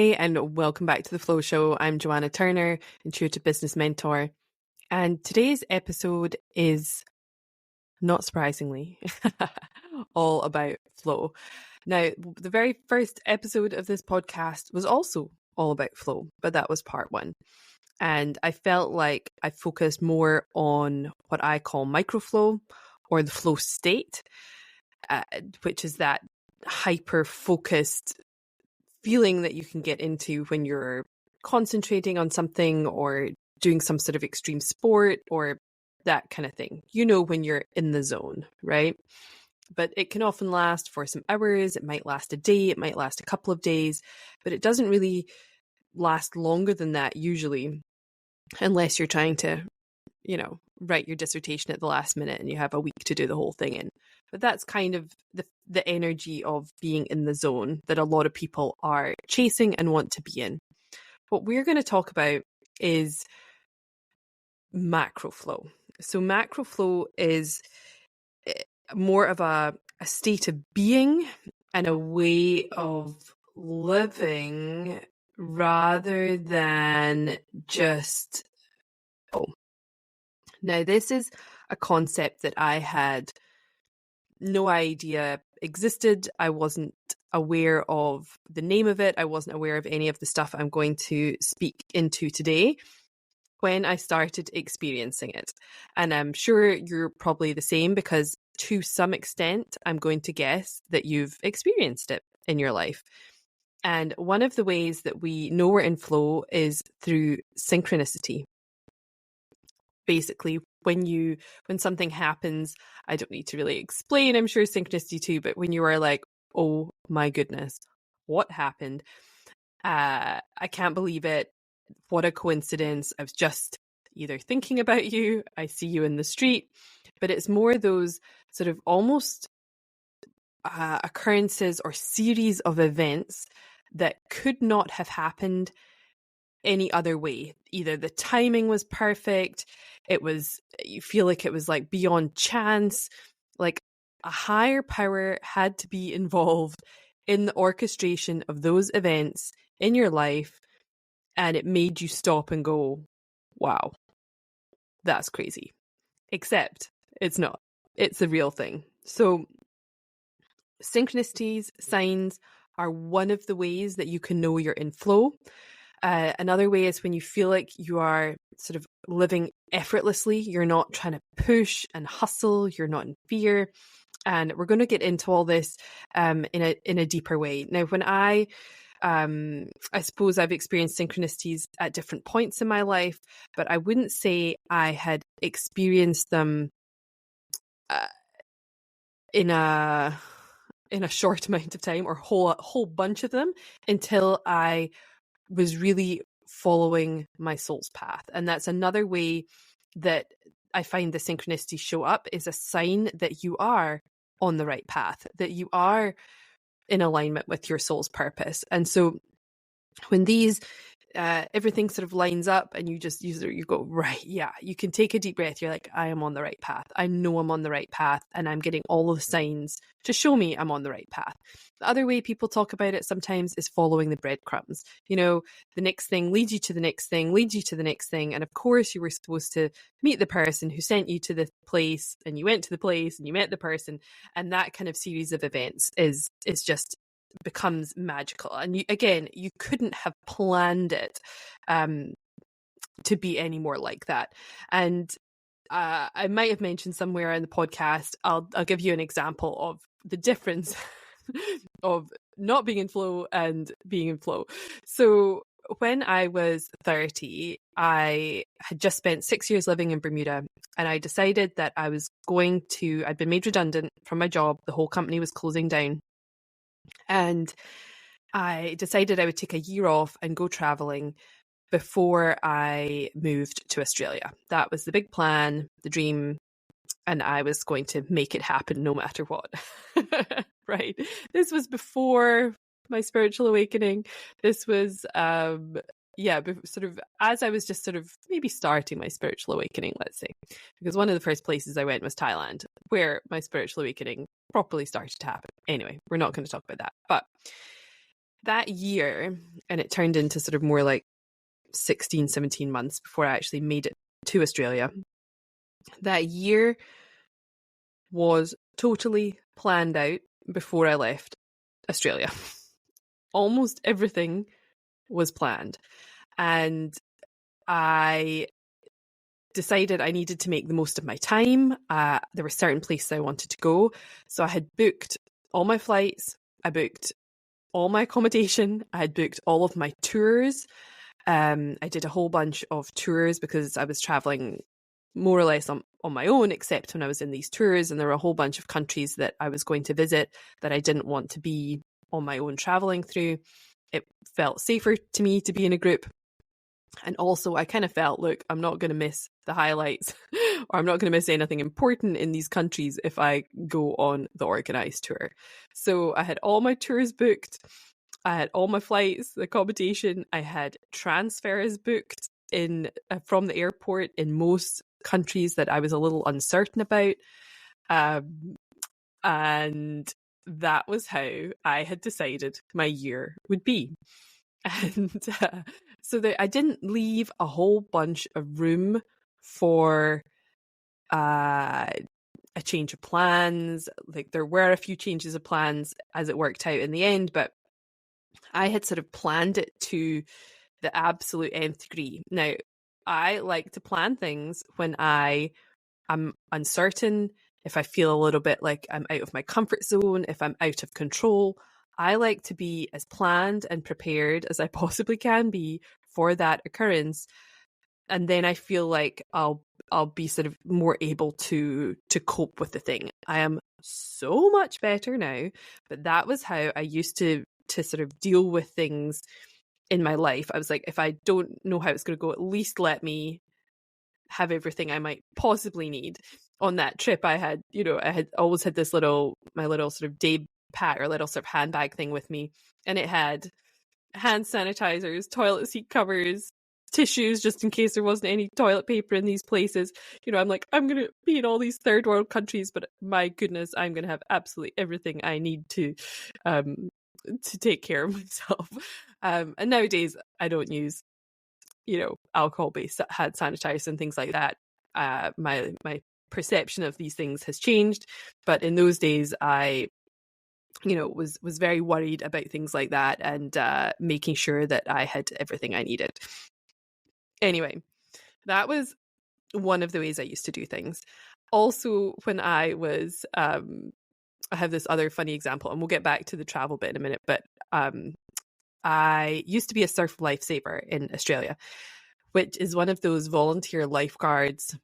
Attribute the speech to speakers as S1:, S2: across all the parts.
S1: Hi, and welcome back to the Flow Show. I'm Joanna Turner, Intuitive Business Mentor. And today's episode is, not surprisingly, all about flow. Now, the very first episode of this podcast was also all about flow, but that was part one. And I felt like I focused more on what I call microflow or the flow state, which is that hyper-focused feeling that you can get into when you're concentrating on something or doing some sort of extreme sport or that kind of thing. You know, when you're in the zone, right? But it can often last for some hours. It might last a day. It might last a couple of days, but it doesn't really last longer than that usually, unless you're trying to, write your dissertation at the last minute and you have a week to do the whole thing in. But that's kind of the energy of being in the zone that a lot of people are chasing and want to be in. What we're going to talk about is macro flow. So macro flow is more of a state of being and a way of living rather than just Now, this is a concept that I had no idea existed. I wasn't aware of the name of it. I wasn't aware of any of the stuff I'm going to speak into today when I started experiencing it. And I'm sure you're probably the same because to some extent, I'm going to guess that you've experienced it in your life. And one of the ways that we know we're in flow is through synchronicity. Basically, when something happens, I don't need to really explain, I'm sure synchronicity too, but when you are like, oh my goodness, what happened? I can't believe it. What a coincidence. I was just either thinking about you, I see you in the street, but it's more those sort of almost occurrences or series of events that could not have happened any other way. Either the timing was perfect, you feel like it was like beyond chance, like a higher power had to be involved in the orchestration of those events in your life, and it made you stop and go, wow, that's crazy. Except it's not. It's a real thing. So synchronicities, signs are one of the ways that you can know you're in flow. Another way is when you feel like you are sort of living effortlessly. You're not trying to push and hustle. You're not in fear. And we're going to get into all this in a deeper way. Now, when I suppose I've experienced synchronicities at different points in my life, but I wouldn't say I had experienced them in a short amount of time or a whole bunch of them until I was really following my soul's path. And that's another way that I find the synchronicity show up, is a sign that you are on the right path, that you are in alignment with your soul's purpose. And so when these everything sort of lines up and you go, right, yeah, you can take a deep breath. You're like, I am on the right path. I know I'm on the right path, and I'm getting all of the signs to show me I'm on the right path. The other way people talk about it sometimes is following the breadcrumbs. The next thing leads you to the next thing, leads you to the next thing. And of course you were supposed to meet the person who sent you to the place, and you went to the place and you met the person. And that kind of series of events is just becomes magical. And you couldn't have planned it to be any more like that. And I might have mentioned somewhere in the podcast, I'll give you an example of the difference of not being in flow and being in flow. So when I was 30, I had just spent 6 years living in Bermuda, and I decided that I'd been made redundant from my job. The whole company was closing down. And I decided I would take a year off and go traveling before I moved to Australia. That was the big plan, the dream, and I was going to make it happen no matter what. Right? This was before my spiritual awakening. This was, sort of as I was just sort of maybe starting my spiritual awakening, let's say. Because one of the first places I went was Thailand, where my spiritual awakening properly started to happen. Anyway, we're not going to talk about that. But that year, and it turned into sort of more like 16, 17 months before I actually made it to Australia. That year was totally planned out before I left Australia. Almost everything was planned. And I decided I needed to make the most of my time. There were certain places I wanted to go. So I had booked all my flights. I booked all my accommodation. I had booked all of my tours. I did a whole bunch of tours because I was traveling more or less on my own, except when I was in these tours, and there were a whole bunch of countries that I was going to visit that I didn't want to be on my own traveling through. It felt safer to me to be in a group. And also I kind of felt, look, I'm not going to miss the highlights or I'm not going to miss anything important in these countries if I go on the organised tour. So I had all my tours booked. I had all my flights, the accommodation. I had transfers booked from the airport in most countries that I was a little uncertain about. And that was how I had decided my year would be. And so that I didn't leave a whole bunch of room for a change of plans. Like, there were a few changes of plans as it worked out in the end, but I had sort of planned it to the absolute nth degree. Now, I like to plan things when I am uncertain, if I feel a little bit like I'm out of my comfort zone, if I'm out of control. I like to be as planned and prepared as I possibly can be for that occurrence. And then I feel like I'll be sort of more able to cope with the thing. I am so much better now, but that was how I used to sort of deal with things in my life. I was like, if I don't know how it's going to go, at least let me have everything I might possibly need. On that trip, I had always had my little sort of day pack or little sort of handbag thing with me, and it had hand sanitizers, toilet seat covers, tissues, just in case there wasn't any toilet paper in these places. I'm like, I'm going to be in all these third world countries, but my goodness, I'm going to have absolutely everything I need to take care of myself. And nowadays, I don't use, alcohol-based hand sanitizer and things like that. My perception of these things has changed, but in those days, I was very worried about things like that and making sure that I had everything I needed. Anyway, that was one of the ways I used to do things. Also, when I was, I have this other funny example, and we'll get back to the travel bit in a minute, but I used to be a surf lifesaver in Australia, which is one of those volunteer lifeguards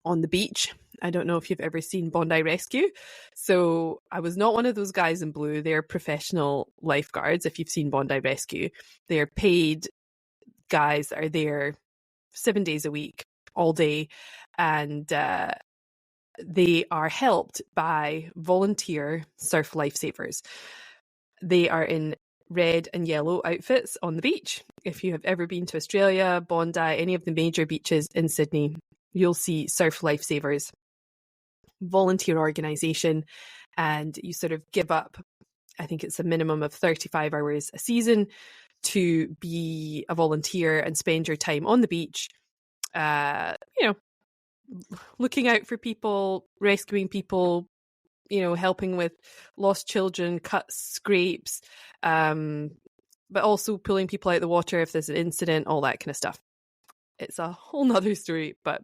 S1: on the beach. I don't know if you've ever seen Bondi Rescue. So I was not one of those guys in blue. They're professional lifeguards. If you've seen Bondi Rescue, they're paid guys that are there 7 days a week, all day. And they are helped by volunteer surf lifesavers. They are in red and yellow outfits on the beach. If you have ever been to Australia, Bondi, any of the major beaches in Sydney, you'll see surf lifesavers, volunteer organisation, and you sort of give up, I think it's a minimum of 35 hours a season to be a volunteer and spend your time on the beach, looking out for people, rescuing people, helping with lost children, cuts, scrapes, but also pulling people out of the water if there's an incident, all that kind of stuff. It's a whole nother story, but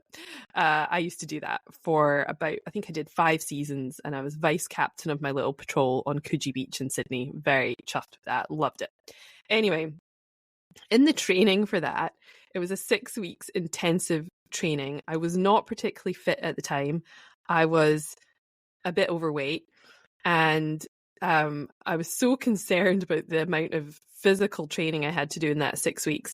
S1: I used to do that for I think I did 5 seasons, and I was vice captain of my little patrol on Coogee Beach in Sydney. Very chuffed with that. Loved it. Anyway, in the training for that, it was a 6 weeks intensive training. I was not particularly fit at the time. I was a bit overweight, and I was so concerned about the amount of physical training I had to do in that 6 weeks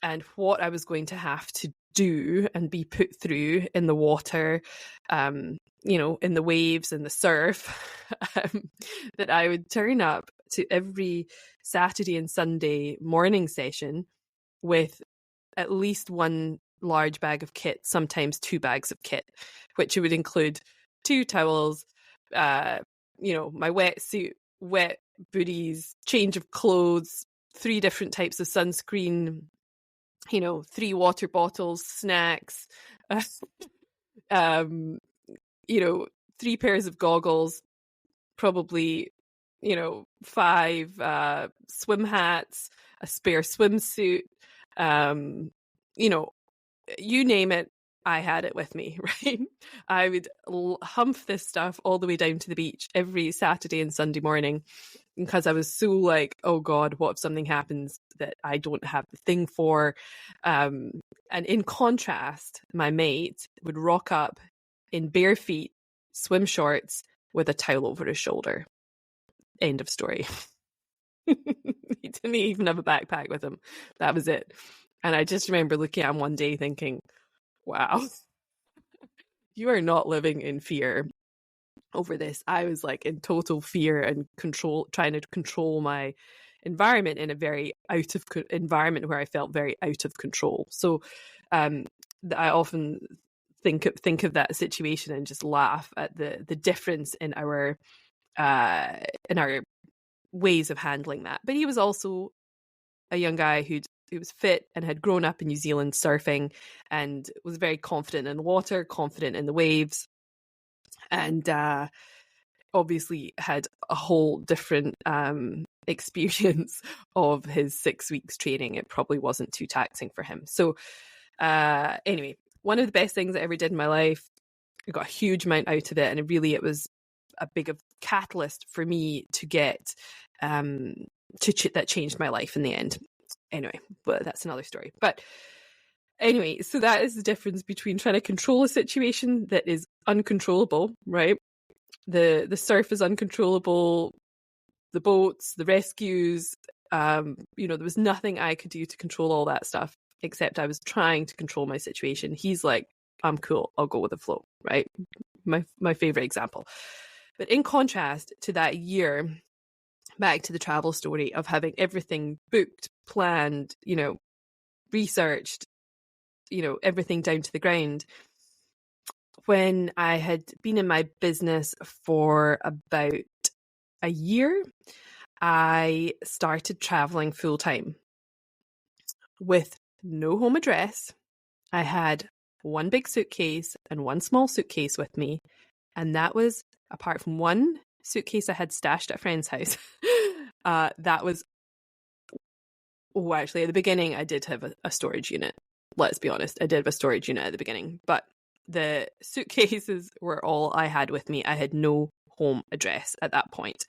S1: and what I was going to have to do and be put through in the water, in the waves and the surf, that I would turn up to every Saturday and Sunday morning session with at least one large bag of kit, sometimes 2 bags of kit, which would include 2 towels, my wetsuit, wet booties, change of clothes, 3 different types of sunscreen, 3 water bottles, snacks, um, 3 pairs of goggles, probably, 5 swim hats, a spare swimsuit, you name it, I had it with me, right? I would humph this stuff all the way down to the beach every Saturday and Sunday morning because I was so like, oh God, what if something happens that I don't have the thing for? And in contrast, my mate would rock up in bare feet, swim shorts, with a towel over his shoulder. End of story. He didn't even have a backpack with him. That was it. And I just remember looking at him one day thinking, wow, you are not living in fear over this. I was like in total fear and control, trying to control my environment in a very environment where I felt very out of control. So I often think of that situation and just laugh at the difference in our ways of handling that. But he was also a young guy who was fit and had grown up in New Zealand surfing and was very confident in the water, confident in the waves, and obviously had a whole different experience of his 6 weeks training. It probably wasn't too taxing for him. So anyway, one of the best things I ever did in my life. I got a huge amount out of it, and it was a big catalyst for me to get that changed my life in the end. Anyway, but that's another story. But anyway, so that is the difference between trying to control a situation that is uncontrollable, right? The surf is uncontrollable, the boats, the rescues, there was nothing I could do to control all that stuff, except I was trying to control my situation. He's like, I'm cool, I'll go with the flow, right? My favorite example. But in contrast to that year, back to the travel story of having everything booked, planned, researched, everything down to the ground. When I had been in my business for about a year, I started traveling full time with no home address. I had one big suitcase and one small suitcase with me. And that was, apart from one suitcase I had stashed at a friend's house, that was, actually at the beginning I did have a storage unit. Let's be honest, I did have a storage unit at the beginning, but the suitcases were all I had with me. I had no home address at that point.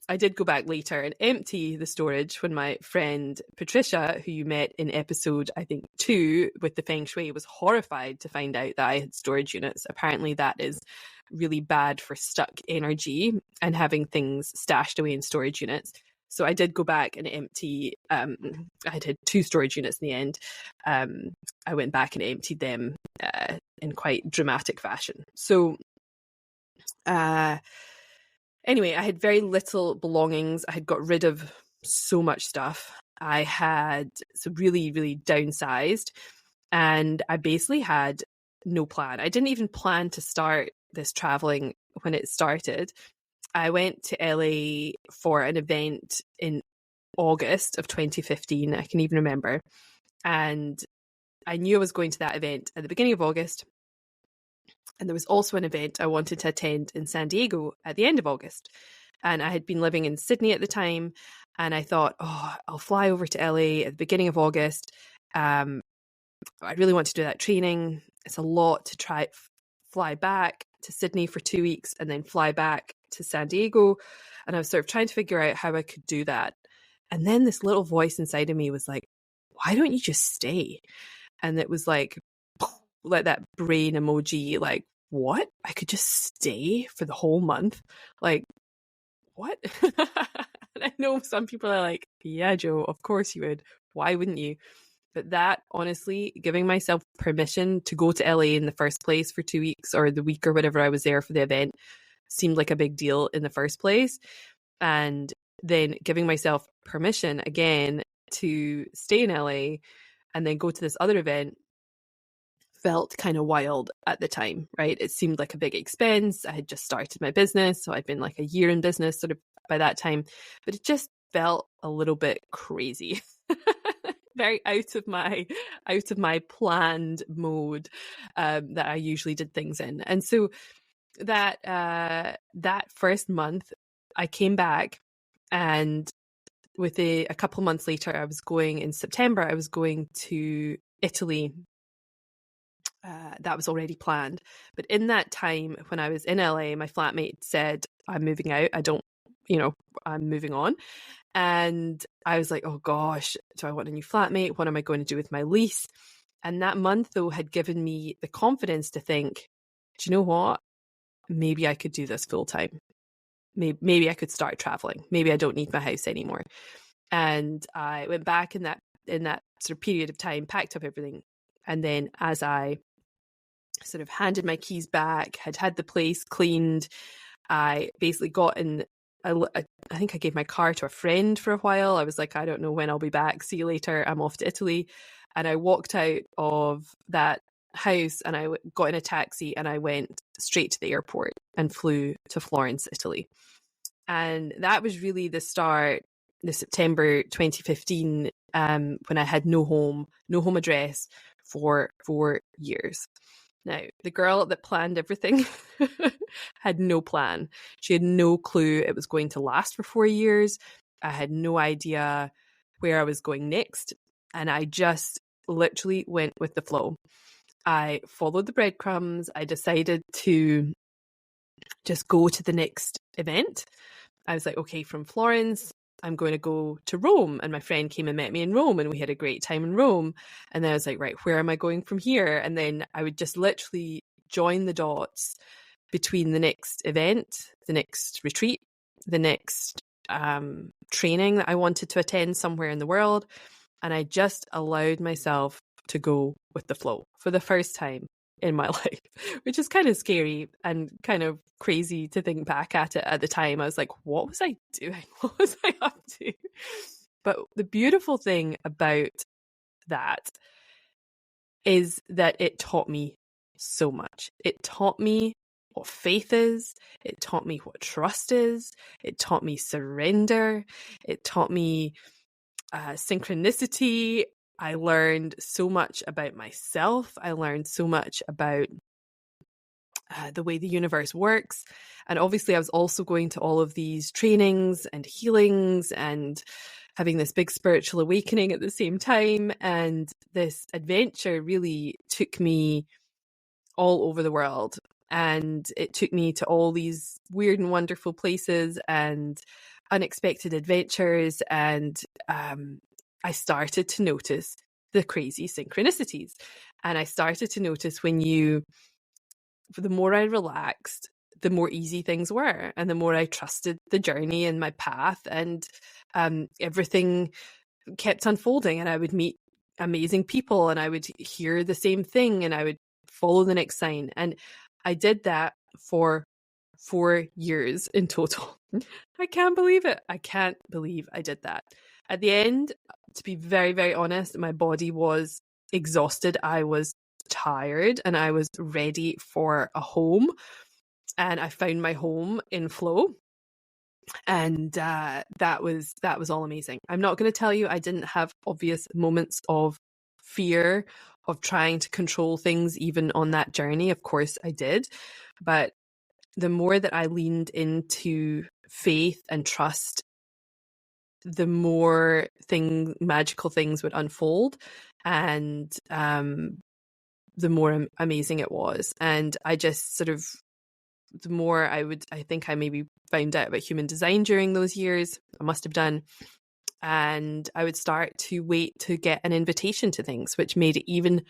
S1: I did go back later and empty the storage when my friend Patricia, who you met in episode, I think 2 with the Feng Shui, was horrified to find out that I had storage units. Apparently that is really bad for stuck energy and having things stashed away in storage units. So I did go back and empty, I had 2 storage units in the end. I went back and emptied them in quite dramatic fashion. So anyway, I had very little belongings. I had got rid of so much stuff. I had really, really downsized, and I basically had no plan. I didn't even plan to start this traveling when it started. I went to LA for an event in August of 2015. I can even remember. And I knew I was going to that event at the beginning of August. And there was also an event I wanted to attend in San Diego at the end of August. And I had been living in Sydney at the time. And I thought, I'll fly over to LA at the beginning of August. I really want to do that training. It's a lot to fly back to Sydney for 2 weeks and then fly back to San Diego. And I was sort of trying to figure out how I could do that. And then this little voice inside of me was like, why don't you just stay? And it was like that brain emoji, like, what? I could just stay for the whole month? Like, what? And I know some people are like, yeah, Joe, of course you would. Why wouldn't you? But that, honestly, giving myself permission to go to LA in the first place for 2 weeks or the week or whatever I was there for the event seemed like a big deal in the first place. And then giving myself permission again to stay in LA and then go to this other event felt kind of wild at the time, right? It seemed like a big expense. I had just started my business, so I'd been like a year in business, sort of by that time, but it just felt a little bit crazy. Very out of my planned mode that I usually did things in. And so that first month I came back, and with a couple months later, I was going in September, I was going to Italy. That was already planned. But in that time, when I was in LA, my flatmate said, I'm moving out. I'm moving on. And I was like, oh gosh, do I want a new flatmate? What am I going to do with my lease? And that month, though, had given me the confidence to think, do you know what? Maybe I could do this full time. Maybe I could start traveling. Maybe I don't need my house anymore. And I went back in that sort of period of time, packed up everything. And then as I sort of handed my keys back, had the place cleaned, I basically got in, I think I gave my car to a friend for a while. I was like, I don't know when I'll be back. See you later. I'm off to Italy. And I walked out of that house and I got in a taxi and I went straight to the airport and flew to Florence, Italy. And that was really the start, the September 2015, when I had no home address for 4 years. Now, the girl that planned everything had no plan. She had no clue it was going to last for 4 years. I had no idea where I was going next. And I just literally went with the flow. I followed the breadcrumbs. I decided to just go to the next event. I was like, okay, from Florence, I'm going to go to Rome. And my friend came and met me in Rome and we had a great time in Rome. And then I was like, right, where am I going from here? And then I would just literally join the dots between the next event, the next retreat, the next training that I wanted to attend somewhere in the world. And I just allowed myself to go with the flow for the first time in my life, which is kind of scary and kind of crazy to think back at it at the time. I was like, what was I doing? What was I up to? But the beautiful thing about that is that it taught me so much. It taught me what faith is. It taught me what trust is. It taught me surrender. It taught me synchronicity. I learned so much about myself. I learned so much about the way the universe works. And obviously, I was also going to all of these trainings and healings and having this big spiritual awakening at the same time. And this adventure really took me all over the world. And it took me to all these weird and wonderful places and unexpected adventures. And I started to notice the crazy synchronicities. And I started to notice the more I relaxed, the more easy things were. And the more I trusted the journey and my path, and everything kept unfolding. And I would meet amazing people and I would hear the same thing and I would follow the next sign. And I did that for 4 years in total. I can't believe it. I can't believe I did that. At the end, to be very, very honest, my body was exhausted. I was tired and I was ready for a home. And I found my home in flow. And that was all amazing. I'm not going to tell you I didn't have obvious moments of fear of trying to control things even on that journey. Of course I did. But the more that I leaned into faith and trust, the more magical things would unfold, and the more amazing it was. And I just sort of, the more I think I maybe found out about human design during those years, I must have done. And I would start to wait to get an invitation to things, which made it even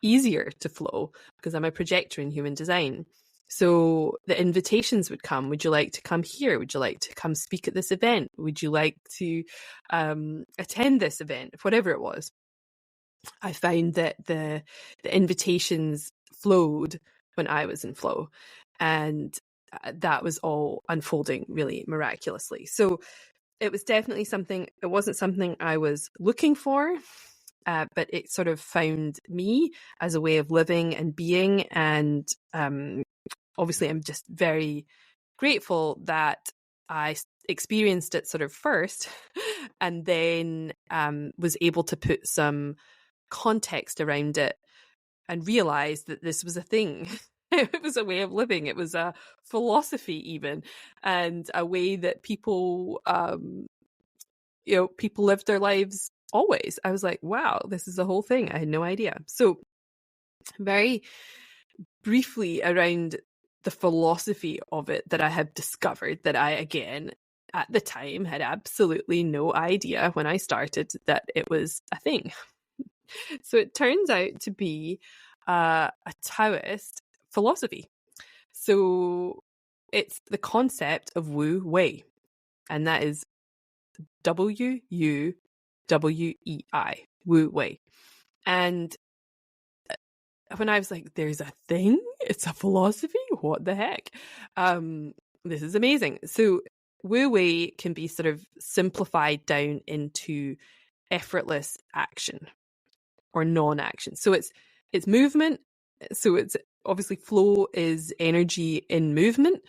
S1: easier to flow because I'm a projector in human design. So the invitations would come. Would you like to come here? Would you like to come speak at this event? Would you like to attend this event? Whatever it was. I found that the invitations flowed when I was in flow. And that was all unfolding really miraculously. So it was definitely something, it wasn't something I was looking for, but it sort of found me as a way of living and being. And obviously, I'm just very grateful that I experienced it sort of first and then was able to put some context around it and realized that this was a thing. It was a way of living. It was a philosophy even, and a way that people, people lived their lives always. I was like, wow, this is a whole thing. I had no idea. So very briefly around the philosophy of it that I have discovered, that I, again, at the time had absolutely no idea when I started that it was a thing. So it turns out to be a Taoist philosophy. So it's the concept of Wu Wei, and that is Wuwei, Wu Wei. And when I was like, there's a thing? It's a philosophy? What the heck? This is amazing. So Wu Wei can be sort of simplified down into effortless action or non-action. So it's movement. So it's obviously flow is energy in movement,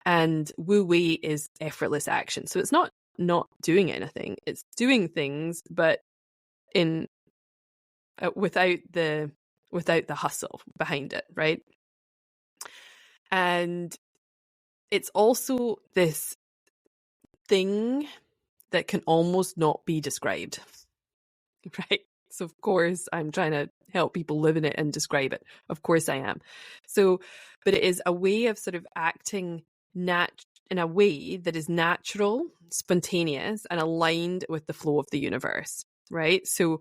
S1: and Wu Wei is effortless action. So it's not doing anything. It's doing things, but in without the hustle behind it, right? And it's also this thing that can almost not be described, right? So of course I'm trying to help people live in it and describe it. Of course I am. So, but it is a way of sort of acting in a way that is natural, spontaneous, and aligned with the flow of the universe, right? So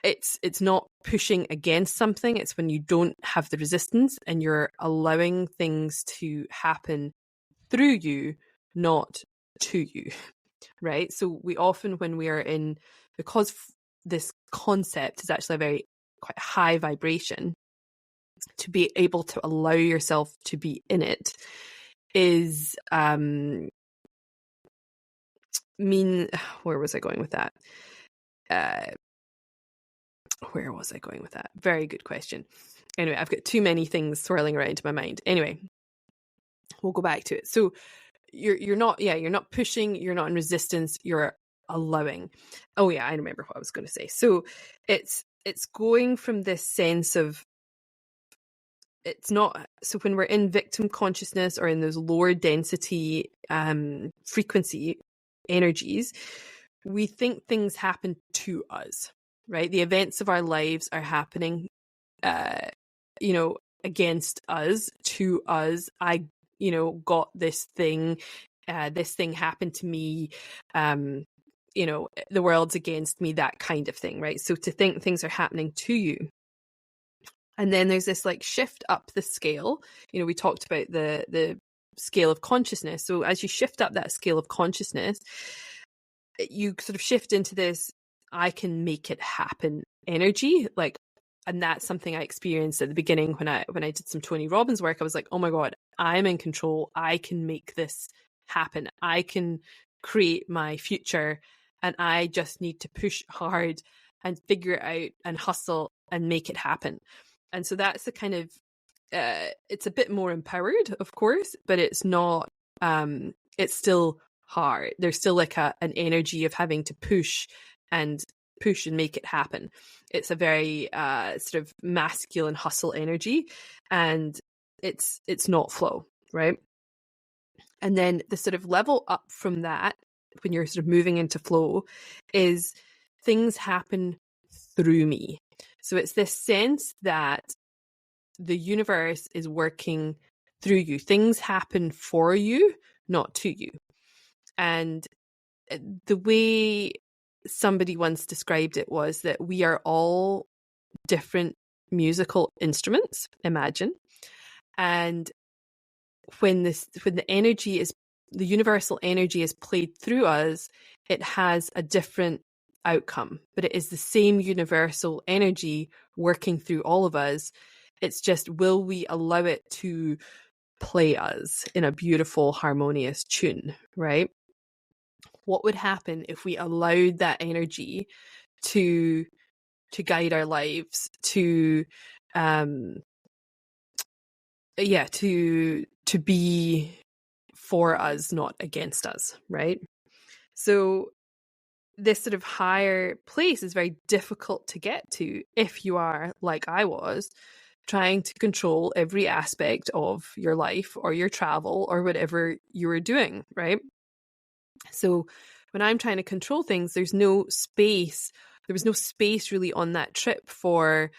S1: it's not pushing against something. It's when you don't have the resistance and you're allowing things to happen through you, not to you, right? So we often, when we are in, because this concept is actually a very quite high vibration, to be able to allow yourself to be in it is where was I going with that? Where was I going with that? Very good question. Anyway, I've got too many things swirling around in my mind. Anyway, we'll go back to it. So you're not pushing, you're not in resistance, you're allowing. Oh yeah, I remember what I was going to say. So it's going from this sense of, it's not, so when we're in victim consciousness or in those lower density frequency energies, we think things happen to us, right? The events of our lives are happening, against us, to us. I, got this thing happened to me, the world's against me, that kind of thing, right? So to think things are happening to you. And then there's this like shift up the scale. We talked about the scale of consciousness. So as you shift up that scale of consciousness, you sort of shift into this, I can make it happen energy. And that's something I experienced at the beginning when I did some Tony Robbins work. I was like, oh my God, I'm in control. I can make this happen. I can create my future, and I just need to push hard and figure it out and hustle and make it happen. And so that's the kind of, it's a bit more empowered, of course, but it's not, it's still hard. There's still like an energy of having to push and make it happen. It's a very sort of masculine hustle energy, and it's not flow, right? And then the sort of level up from that, when you're sort of moving into flow, is things happen through me. So it's this sense that the universe is working through you. Things happen for you, not to you. And the way somebody once described it was that we are all different musical instruments, imagine. And when the energy is, the universal energy is played through us, it has a different outcome, but it is the same universal energy working through all of us. It's just, will we allow it to play us in a beautiful, harmonious tune, right? What would happen if we allowed that energy to guide our lives, to be for us, not against us, right? So this sort of higher place is very difficult to get to if you are, like I was, trying to control every aspect of your life or your travel or whatever you were doing, right? So when I'm trying to control things, there's no space. There was no space really on that trip for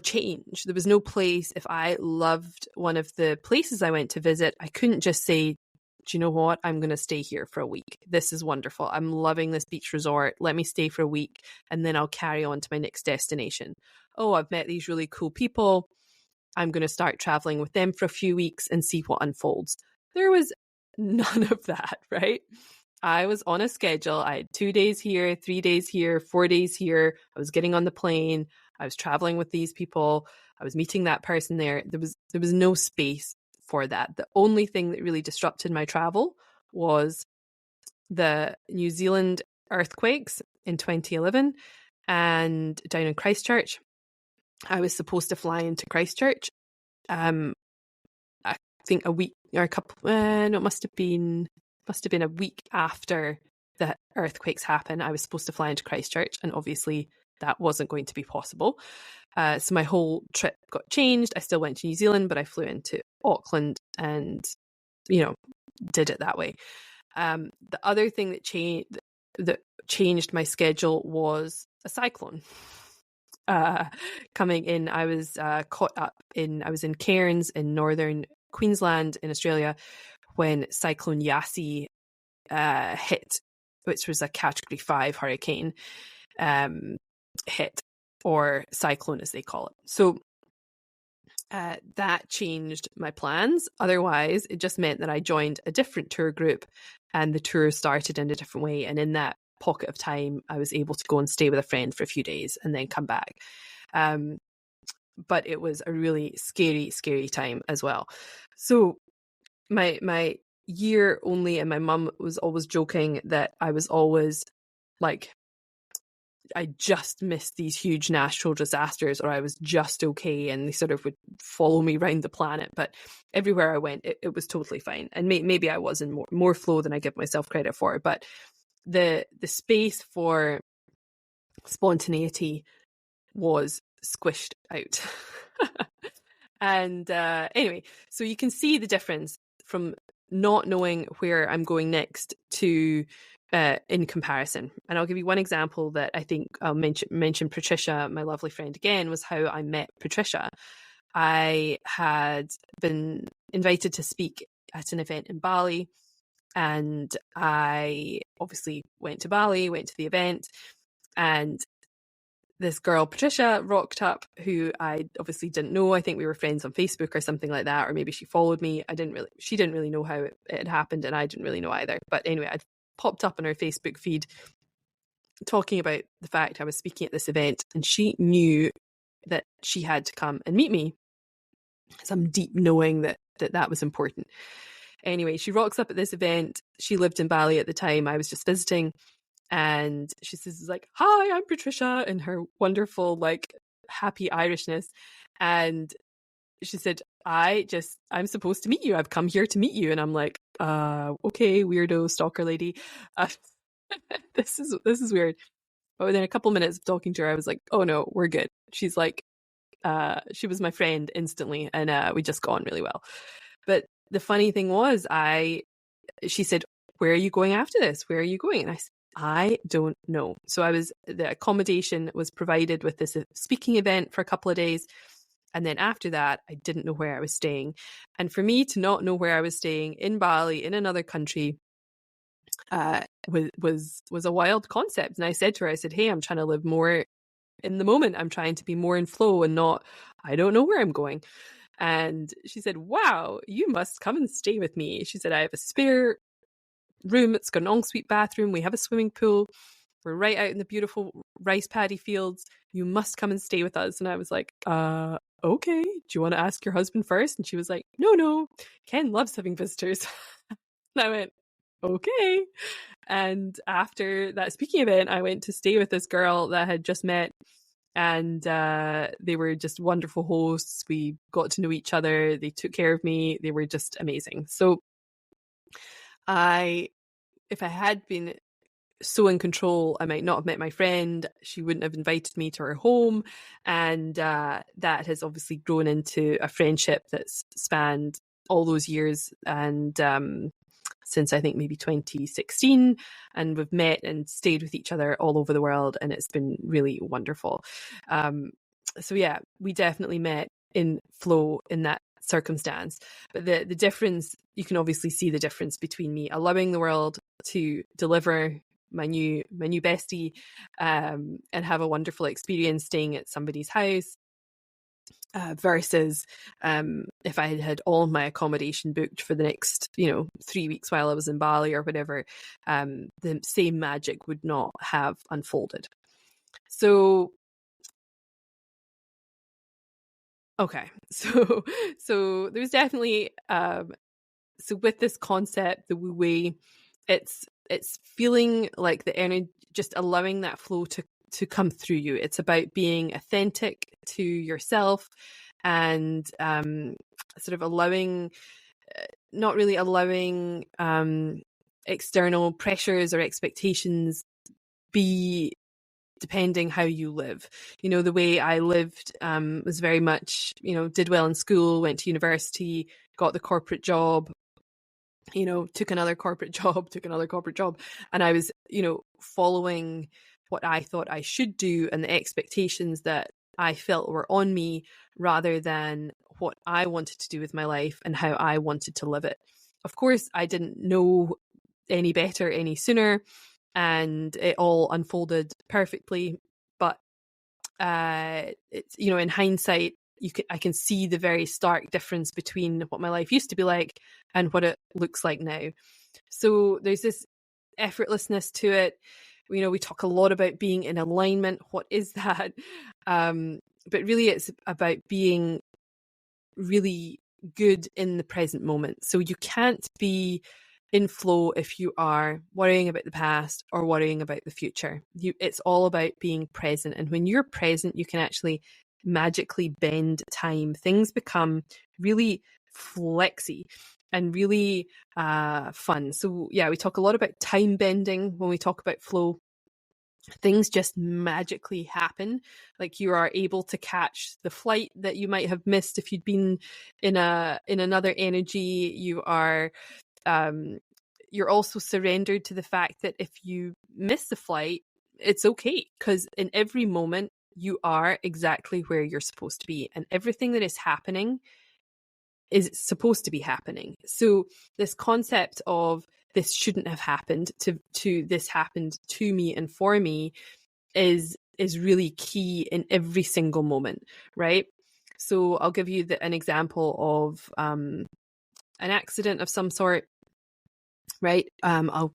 S1: change. There was no place. If I loved one of the places I went to visit, I couldn't just say, do you know what? I'm going to stay here for a week. This is wonderful. I'm loving this beach resort. Let me stay for a week and then I'll carry on to my next destination. Oh, I've met these really cool people. I'm going to start traveling with them for a few weeks and see what unfolds. There was none of that, right? I was on a schedule. I had 2 days here, 3 days here, 4 days here. I was getting on the plane. I was traveling with these people. I was meeting that person there. There was no space for that. The only thing that really disrupted my travel was the New Zealand earthquakes in 2011 and down in Christchurch. I was supposed to fly into Christchurch. I think a week or a couple. No, it must have been a week after the earthquakes happened. I was supposed to fly into Christchurch, and obviously that wasn't going to be possible. So my whole trip got changed. I still went to New Zealand, but I flew into Auckland and, did it that way. The other thing that changed my schedule was a cyclone. Coming in, I was I was in Cairns in northern Queensland in Australia when Cyclone Yasi hit, which was a Category 5 hurricane, hit, or cyclone as they call it. So that changed my plans. Otherwise, it just meant that I joined a different tour group and the tour started in a different way. And in that pocket of time, I was able to go and stay with a friend for a few days and then come back. But it was a really scary, scary time as well. So my year only, and my mum was always joking that I was always like, I just missed these huge natural disasters, or I was just okay, and they sort of would follow me around the planet. But everywhere I went, it was totally fine. And maybe I was in more flow than I give myself credit for. But the space for spontaneity was squished out. And anyway, so you can see the difference from not knowing where I'm going next to in comparison. And I'll give you one example that I think I'll mention Patricia, my lovely friend again, was how I met Patricia. I had been invited to speak at an event in Bali, and I obviously went to Bali, went to the event, and this girl, Patricia, rocked up, who I obviously didn't know. I think we were friends on Facebook or something like that, or maybe she followed me. She didn't really know how it had happened, and I didn't really know either. But anyway, I'd popped up on her Facebook feed talking about the fact I was speaking at this event, and she knew that she had to come and meet me. Some deep knowing that was important. Anyway, she rocks up at this event. She lived in Bali at the time. I was just visiting. And she says, like, hi, I'm Patricia, in her wonderful, like, happy Irishness. And she said, I'm supposed to meet you. I've come here to meet you. And I'm like, okay, weirdo stalker lady. This is weird. But within a couple minutes of talking to her, I was like, oh no, we're good. She's like, she was my friend instantly. And we just got on really well. But the funny thing was, she said, where are you going after this? Where are you going? And I said, I don't know. So the accommodation was provided with this speaking event for a couple of days. And then after that, I didn't know where I was staying. And for me to not know where I was staying in Bali, in another country, was a wild concept. And I said to her, I said, hey, I'm trying to live more in the moment. I'm trying to be more in flow and not, I don't know where I'm going. And she said, wow, you must come and stay with me. She said, I have a spare room. It's got an ensuite bathroom. We have a swimming pool. We're right out in the beautiful rice paddy fields. You must come and stay with us. And I was like, okay, do you want to ask your husband first? And she was like, no, Ken loves having visitors. And I went, okay. And after that speaking event, I went to stay with this girl that I had just met. And they were just wonderful hosts. We got to know each other. They took care of me. They were just amazing. So If I had been so in control, I might not have met my friend. She wouldn't have invited me to her home. And that has obviously grown into a friendship that's spanned all those years. And since I think maybe 2016, and we've met and stayed with each other all over the world, and it's been really wonderful. So yeah, we definitely met in flow in that circumstance. But the difference, you can obviously see the difference between me allowing the world to deliver my new bestie, and have a wonderful experience staying at somebody's house, versus if I had all of my accommodation booked for the next 3 weeks while I was in Bali or whatever, the same magic would not have unfolded. So okay, so there's definitely so with this concept, the Wu Wei, it's feeling like the energy, just allowing that flow to come through you. It's about being authentic to yourself, and sort of allowing, not really allowing external pressures or expectations be depending how you live. The way I lived was very much, did well in school, went to university, got the corporate job, took another corporate job, and I was, following what I thought I should do and the expectations that I felt were on me, rather than what I wanted to do with my life and how I wanted to live it. Of course, I didn't know any better any sooner, and it all unfolded perfectly. But it's, in hindsight, I can see the very stark difference between what my life used to be like and what it looks like now. So there's this effortlessness to it. We talk a lot about being in alignment. What is that? But really, it's about being really good in the present moment. So you can't be in flow if you are worrying about the past or worrying about the future. It's all about being present. And when you're present, you can actually magically bend time. Things become really flexy and really fun. So yeah, we talk a lot about time bending when we talk about flow. Things just magically happen. Like you are able to catch the flight that you might have missed if you'd been in another energy. You're also surrendered to the fact that if you miss the flight, it's okay, because in every moment you are exactly where you're supposed to be, and everything that is happening is supposed to be happening. So this concept of this shouldn't have happened to this happened to me and for me is really key in every single moment, right? So I'll give you an example of an accident of some sort. Right. I'll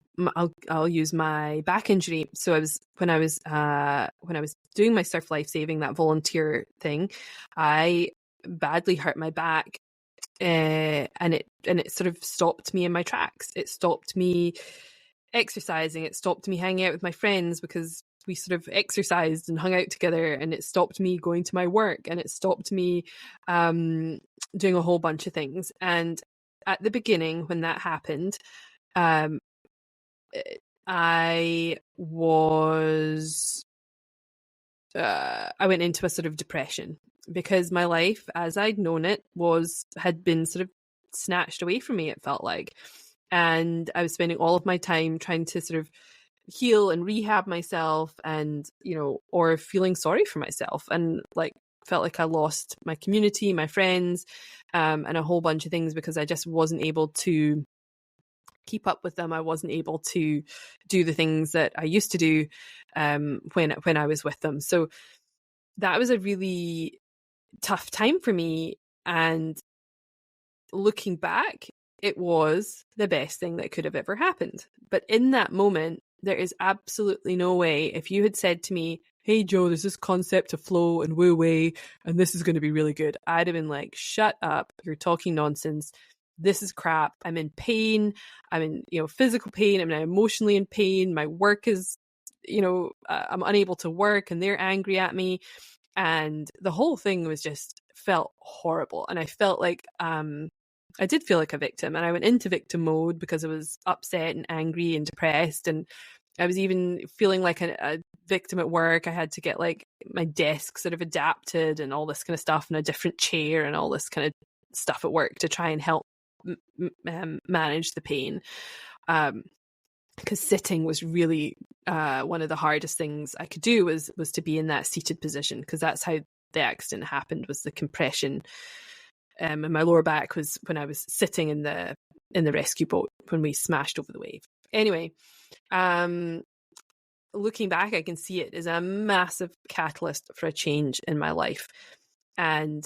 S1: use my back injury. So when I was doing my surf life saving, that volunteer thing, I badly hurt my back, and it sort of stopped me in my tracks. It stopped me exercising. It stopped me hanging out with my friends, because we sort of exercised and hung out together, and it stopped me going to my work, and it stopped me doing a whole bunch of things. And at the beginning, when that happened, I went into a sort of depression, because my life as I'd known it had been sort of snatched away from me, it felt like. And I was spending all of my time trying to sort of heal and rehab myself, and, or feeling sorry for myself, and felt like I lost my community, my friends, and a whole bunch of things, because I just wasn't able to keep up with them. I wasn't able to do the things that I used to do when I was with them. So that was a really tough time for me. And looking back, it was the best thing that could have ever happened. But in that moment, there is absolutely no way, if you had said to me, hey, Jo, there's this concept of flow and Wu Wei, and this is going to be really good, I'd have been like, shut up, you're talking nonsense. This is crap. I'm in pain. I'm in, physical pain. I'm emotionally in pain. My work is, I'm unable to work, and they're angry at me. And the whole thing was just felt horrible. And I felt like I did feel like a victim, and I went into victim mode because I was upset and angry and depressed, and I was even feeling like a victim at work. I had to get like my desk sort of adapted and all this kind of stuff, and a different chair and all this kind of stuff at work to try and help manage the pain. Because sitting was really one of the hardest things I could do was to be in that seated position, because that's how the accident happened, was the compression in my lower back was when I was sitting in the rescue boat when we smashed over the wave. Anyway, looking back, I can see it as a massive catalyst for a change in my life. And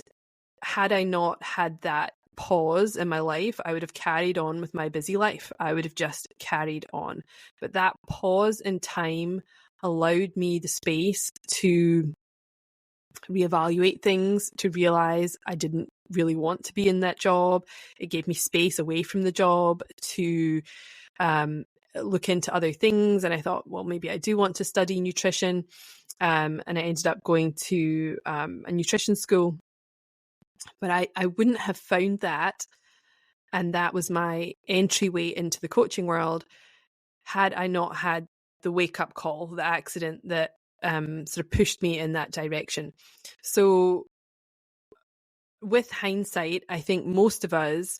S1: had I not had that pause in my life, I would have carried on with my busy life. I would have just carried on. But that pause in time allowed me the space to reevaluate things, to realize I didn't really want to be in that job. It gave me space away from the job to look into other things. And I thought, well, maybe I do want to study nutrition. And I ended up going to a nutrition school. But I wouldn't have found that, and that was my entryway into the coaching world, had I not had the wake-up call, the accident that sort of pushed me in that direction. So with hindsight, I think most of us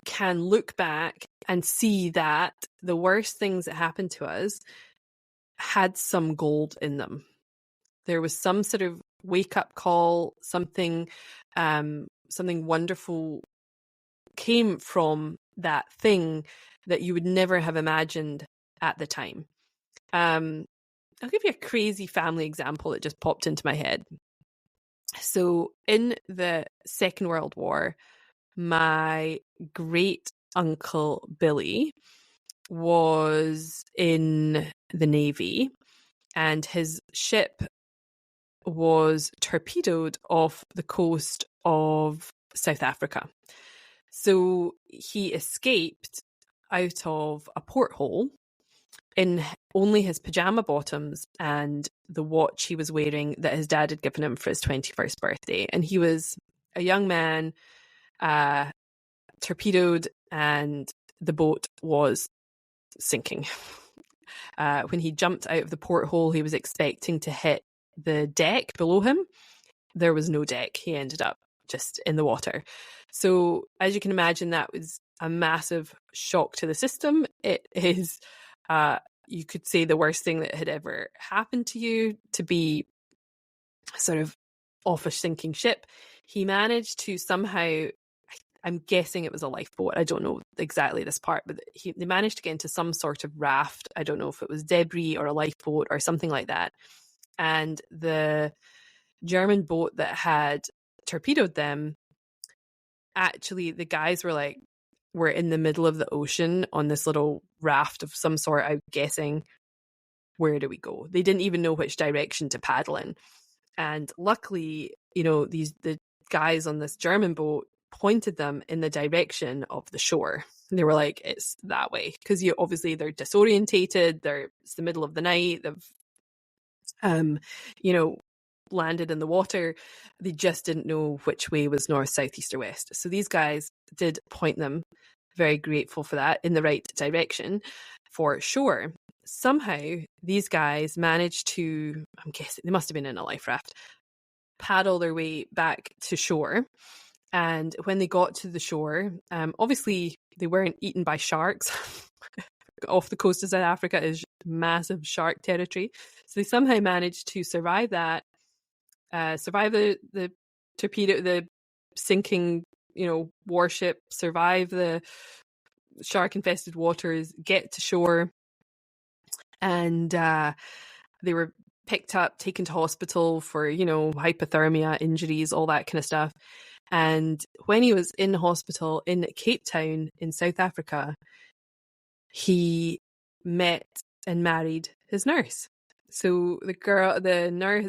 S1: can look back and see that the worst things that happened to us had some gold in them. There was some sort of wake-up call, something wonderful came from that thing that you would never have imagined at the time. I'll give you a crazy family example that just popped into my head. So in the Second World War, my great uncle Billy was in the Navy, and his ship was torpedoed off the coast of South Africa. So he escaped out of a porthole in only his pajama bottoms and the watch he was wearing that his dad had given him for his 21st birthday. And he was a young man, torpedoed, and the boat was sinking. When he jumped out of the porthole, he was expecting to hit the deck below him. There was no deck. He ended up just in the water. So as you can imagine, that was a massive shock to the system. It is, you could say, the worst thing that had ever happened to you, to be sort of off a sinking ship. He managed to somehow, I'm guessing it was a lifeboat, I don't know exactly this part, but they managed to get into some sort of raft. I don't know if it was debris or a lifeboat or something like that. And the German boat that had torpedoed them, actually the guys were in the middle of the ocean on this little raft of some sort. I'm guessing, where do we go? They didn't even know which direction to paddle in. And luckily, the guys on this German boat pointed them in the direction of the shore. And they were like, it's that way. Because obviously they're disorientated. It's the middle of the night. They've landed in the water. They just didn't know which way was north, south, east, or west. So these guys did point them, very grateful for that, in the right direction for shore. Somehow these guys managed to, I'm guessing they must have been in a life raft, paddle their way back to shore. And when they got to the shore, obviously they weren't eaten by sharks. Off the coast of South Africa is massive shark territory. So they somehow managed to survive that, survive the torpedo, the sinking, warship, survive the shark-infested waters, get to shore, and they were picked up, taken to hospital for, hypothermia, injuries, all that kind of stuff. And when he was in hospital in Cape Town in South Africa, he met and married his nurse. So the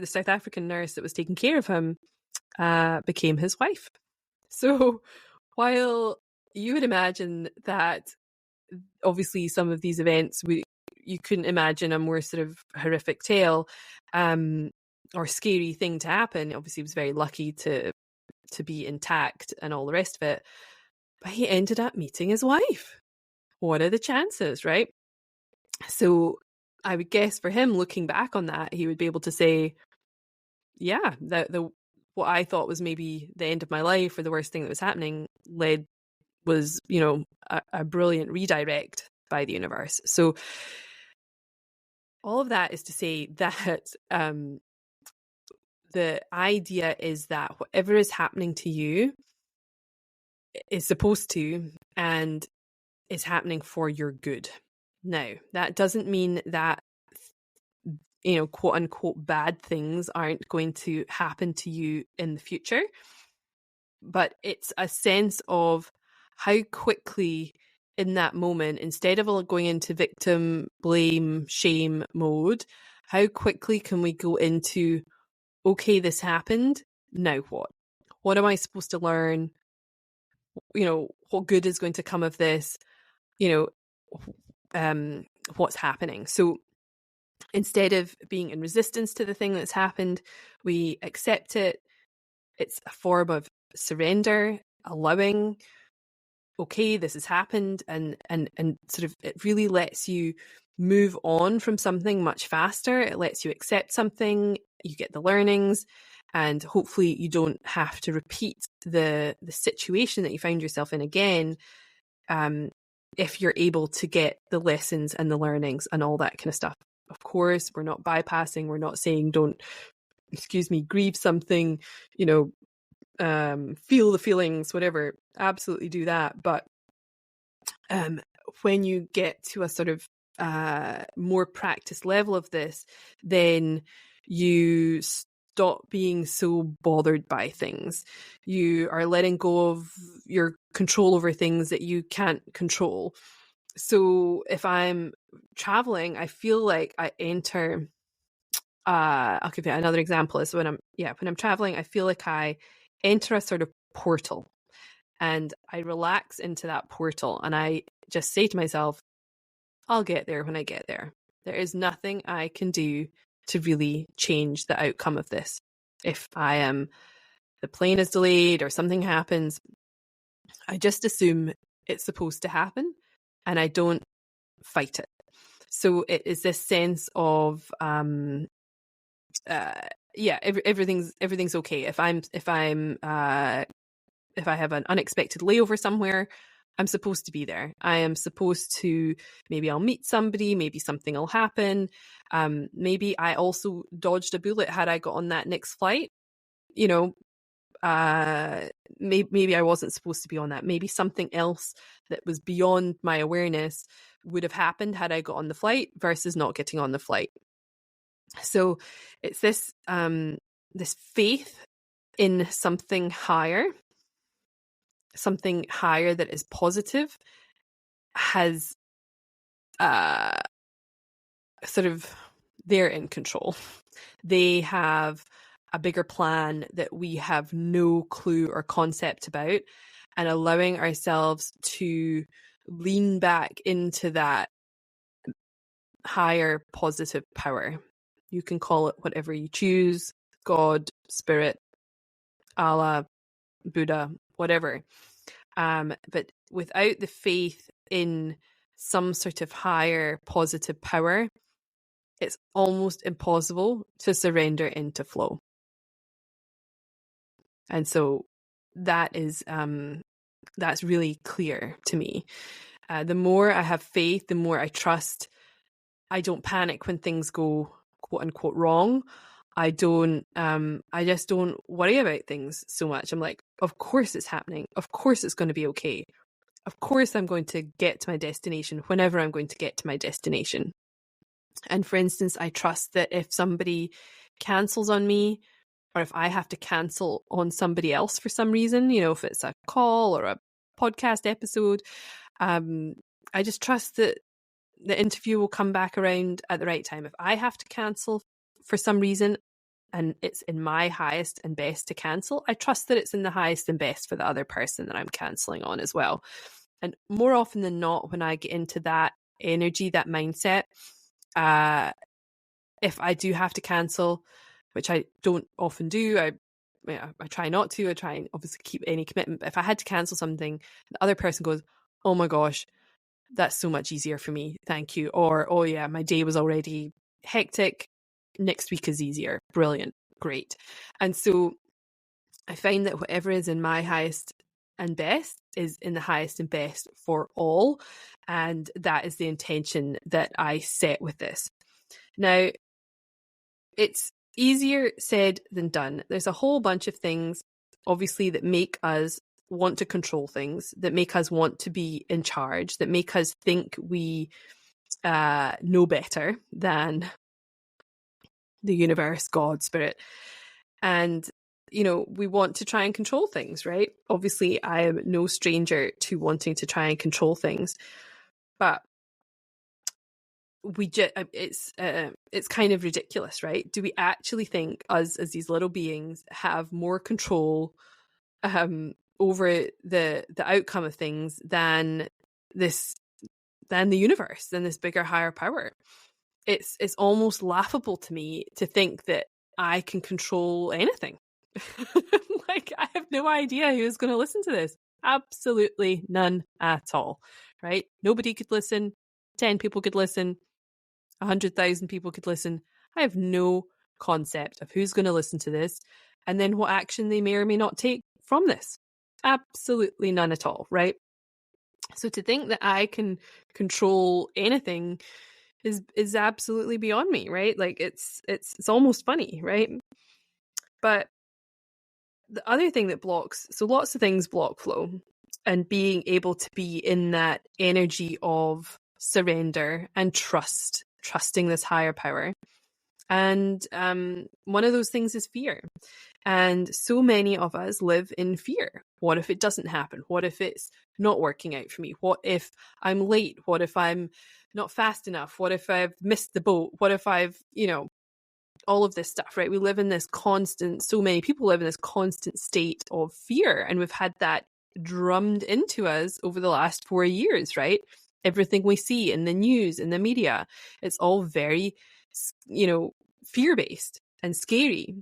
S1: South African nurse that was taking care of him became his wife. So while you would imagine that obviously some of these events, you couldn't imagine a more sort of horrific tale or scary thing to happen. Obviously, he was very lucky to be intact and all the rest of it. But he ended up meeting his wife. What are the chances, right? So I would guess for him, looking back on that, he would be able to say, yeah, the what I thought was maybe the end of my life or the worst thing that was happening was, a brilliant redirect by the universe. So all of that is to say that the idea is that whatever is happening to you is supposed to and is happening for your good. Now, that doesn't mean that, quote unquote, bad things aren't going to happen to you in the future, but it's a sense of how quickly in that moment, instead of going into victim, blame, shame mode, how quickly can we go into, okay, this happened, now what? What am I supposed to learn? What good is going to come of this? What's happening? So instead of being in resistance to the thing that's happened, we accept it. It's a form of surrender, allowing, okay, this has happened, and sort of it really lets you move on from something much faster. It lets you accept something, you get the learnings, and hopefully you don't have to repeat the situation that you found yourself in again, if you're able to get the lessons and the learnings and all that kind of stuff. Of course, we're not bypassing, we're not saying don't, grieve something, feel the feelings, whatever, absolutely do that. But when you get to a sort of more practice level of this, then you stop being so bothered by things. You are letting go of your control over things that you can't control. So if I'm traveling, I feel like I enter, I'll give you another example is when I'm traveling, I feel like I enter a sort of portal and I relax into that portal and I just say to myself, I'll get there when I get there. There is nothing I can do to really change the outcome of this. If the plane is delayed or something happens, I just assume it's supposed to happen and I don't fight it. So it is this sense of, everything's okay. If I have an unexpected layover somewhere, I'm supposed to be there. I am supposed to, maybe I'll meet somebody, maybe something will happen. Maybe I also dodged a bullet had I got on that next flight. Maybe I wasn't supposed to be on that. Maybe something else that was beyond my awareness would have happened had I got on the flight versus not getting on the flight. So it's this faith in something higher that is positive has sort of, they're in control. They have a bigger plan that we have no clue or concept about, and allowing ourselves to lean back into that higher positive power. You can call it whatever you choose, God, Spirit, Allah, Buddha, whatever. But without the faith in some sort of higher positive power, it's almost impossible to surrender into flow. And so that is that's really clear to me. The more I have faith, the more I trust. I don't panic when things go quote unquote wrong. I just don't worry about things so much. I'm like, of course it's happening. Of course it's going to be okay. Of course I'm going to get to my destination whenever I'm going to get to my destination. And for instance, I trust that if somebody cancels on me, or if I have to cancel on somebody else for some reason, if it's a call or a podcast episode, I just trust that the interview will come back around at the right time. If I have to cancel for some reason and it's in my highest and best to cancel, I trust that it's in the highest and best for the other person that I'm canceling on as well. And more often than not, when I get into that energy, that mindset, if I do have to cancel, which I don't often do, I I try not to. I try and obviously keep any commitment. But if I had to cancel something, the other person goes, "Oh my gosh, that's so much easier for me. Thank you." Or, "Oh yeah, my day was already hectic. Next week is easier. Brilliant. Great." And so I find that whatever is in my highest and best is in the highest and best for all. And that is the intention that I set with this. Now, it's easier said than done. There's a whole bunch of things, obviously, that make us want to control things, that make us want to be in charge, that make us think we know better than the universe, God, spirit. And, we want to try and control things, right? Obviously, I am no stranger to wanting to try and control things, but it's kind of ridiculous, right? Do we actually think us as these little beings have more control over the outcome of things than the universe, than this bigger, higher power? It's almost laughable to me to think that I can control anything. Like, I have no idea who's going to listen to this. Absolutely none at all, right? Nobody could listen. 10 people could listen. 100,000 people could listen. I have no concept of who's going to listen to this and then what action they may or may not take from this. Absolutely none at all, right? So to think that I can control anything is absolutely beyond me, right? Like, it's almost funny, right? But the other thing that blocks, so lots of things block flow, and being able to be in that energy of surrender and trusting this higher power. And one of those things is fear. And so many of us live in fear. What if it doesn't happen? What if it's not working out for me? What if I'm late? What if I'm not fast enough? What if I've missed the boat? What if I've, all of this stuff, right? We live in this so many people live in this constant state of fear. And we've had that drummed into us over the last 4 years, right? Everything we see in the news, in the media, it's all very, fear-based and scary.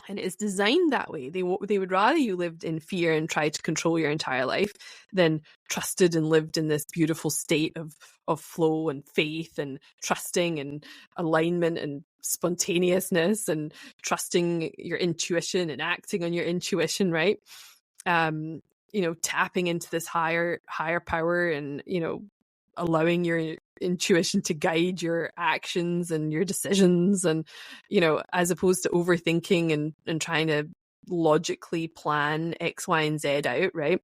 S1: And it's designed that way. They would rather you lived in fear and tried to control your entire life than trusted and lived in this beautiful state of flow and faith and trusting and alignment and spontaneousness and trusting your intuition and acting on your intuition, right? Tapping into this higher power and, allowing your intuition to guide your actions and your decisions, and as opposed to overthinking and trying to logically plan X, Y, and Z out, right?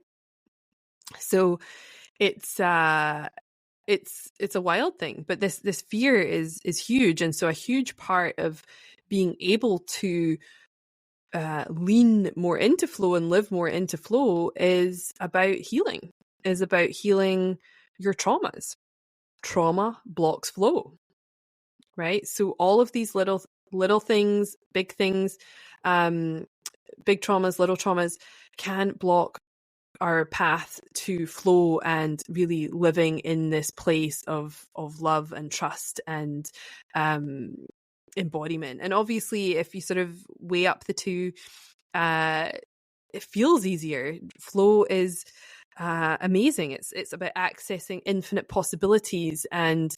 S1: So it's a wild thing, but this fear is huge. And so a huge part of being able to lean more into flow and live more into flow is about healing your traumas. Trauma blocks flow, right? So all of these little things, big things, big traumas, little traumas can block our path to flow and really living in this place of love and trust and embodiment. And obviously, if you sort of weigh up the two, it feels easier. Flow is amazing. It's about accessing infinite possibilities and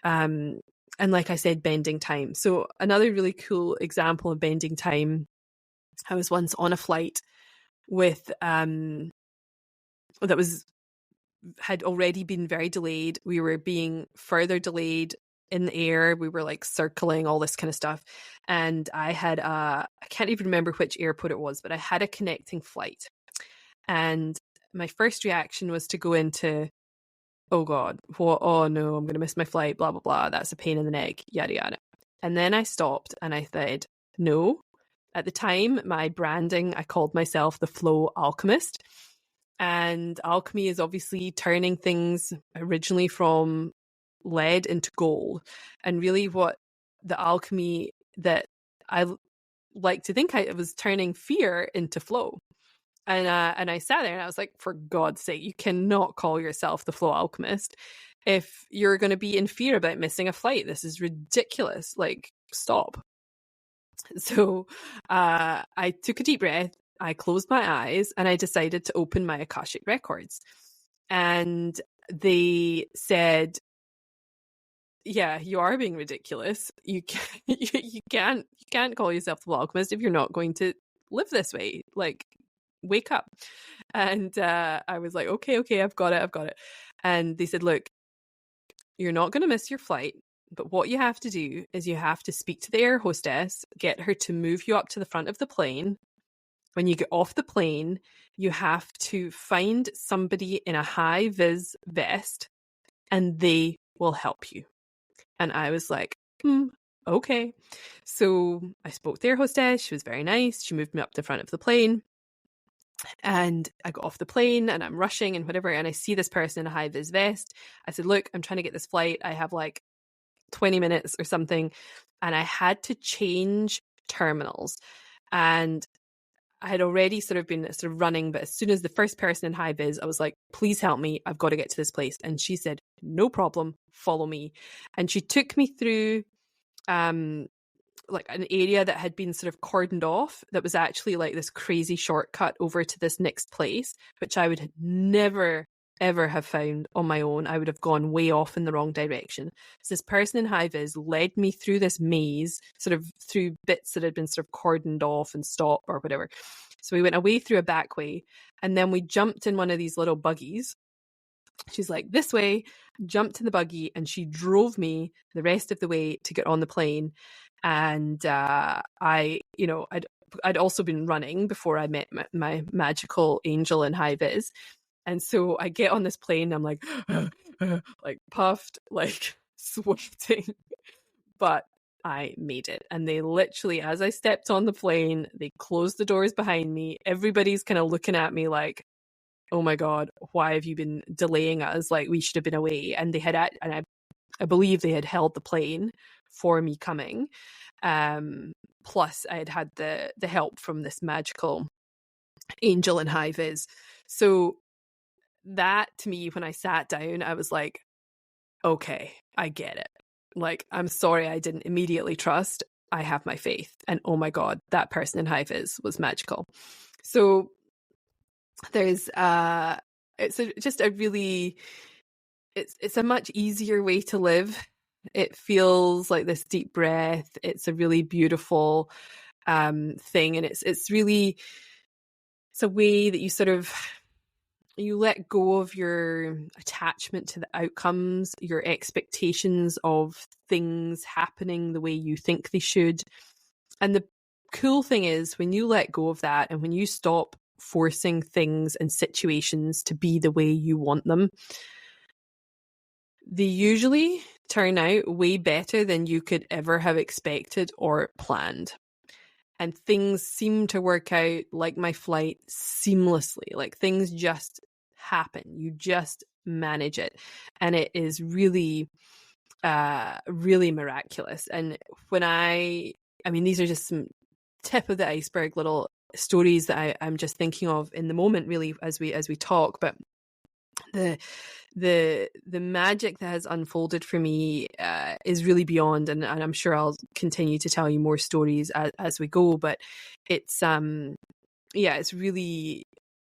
S1: like I said, bending time. So another really cool example of bending time, I was once on a flight with had already been very delayed. We were being further delayed in the air. We were like circling, all this kind of stuff. And I had I can't even remember which airport it was, but I had a connecting flight. And my first reaction was to go into, oh God, what? Oh no, I'm going to miss my flight, blah, blah, blah. That's a pain in the neck, yada, yada. And then I stopped and I said, no. At the time, my branding, I called myself the Flow Alchemist. And alchemy is obviously turning things originally from lead into gold. And really what the alchemy that I like to think I was turning fear into flow. And I sat there and I was like, for God's sake, you cannot call yourself the Flow Alchemist if you're going to be in fear about missing a flight. This is ridiculous. Like, stop. So I took a deep breath, I closed my eyes, and I decided to open my Akashic Records. And they said, yeah, you are being ridiculous. You can't call yourself the alchemist if you're not going to live this way. Like, wake up. And I was like, okay, I've got it. And they said, look, you're not going to miss your flight, but what you have to do is you have to speak to the air hostess, get her to move you up to the front of the plane. When you get off the plane, you have to find somebody in a high vis vest and they will help you. And I was like, okay. So I spoke to the air hostess. She was very nice. She moved me up to the front of the plane. And I got off the plane and I'm rushing and whatever. And I see this person in a high vis vest. I said, look, I'm trying to get this flight. I have like 20 minutes or something. And I had to change terminals. And I had already sort of been sort of running, but as soon as the first person in high vis, I was like, please help me. I've got to get to this place. And she said, no problem, follow me. And she took me through like an area that had been sort of cordoned off that was actually like this crazy shortcut over to this next place, which I would never ever have found on my own. I would have gone way off in the wrong direction. So this person in high vis led me through this maze, sort of through bits that had been sort of cordoned off and stopped or whatever. So we went away through a back way, and then we jumped in one of these little buggies. She's like, this way, jumped in the buggy, and she drove me the rest of the way to get on the plane. And I'd also been running before I met my magical angel in high vis. And so I get on this plane, I'm like, like puffed, like sweating, but I made it. And they literally, as I stepped on the plane, they closed the doors behind me. Everybody's kind of looking at me like, oh my God, why have you been delaying us? Like, we should have been away. And they had, and I believe they had held the plane for me coming. Plus I had the help from this magical angel in high vis. So that, to me, when I sat down, I was like, okay, I get it. Like, I'm sorry I didn't immediately trust. I have my faith. And oh my God, that person in high vis was magical. So there's it's a much easier way to live. It feels like this deep breath. It's a really beautiful thing, and it's a way that you sort of, you let go of your attachment to the outcomes, your expectations of things happening the way you think they should. And the cool thing is, when you let go of that and when you stop forcing things and situations to be the way you want them, they usually turn out way better than you could ever have expected or planned. And things seem to work out, like my flight, seamlessly. Like, things just happen. You just manage it. And it is really, really miraculous. And when I mean, these are just some tip of the iceberg little stories that I'm just thinking of in the moment, really, as we talk. But the magic that has unfolded for me is really beyond, and I'm sure I'll continue to tell you more stories as we go, but it's it's really,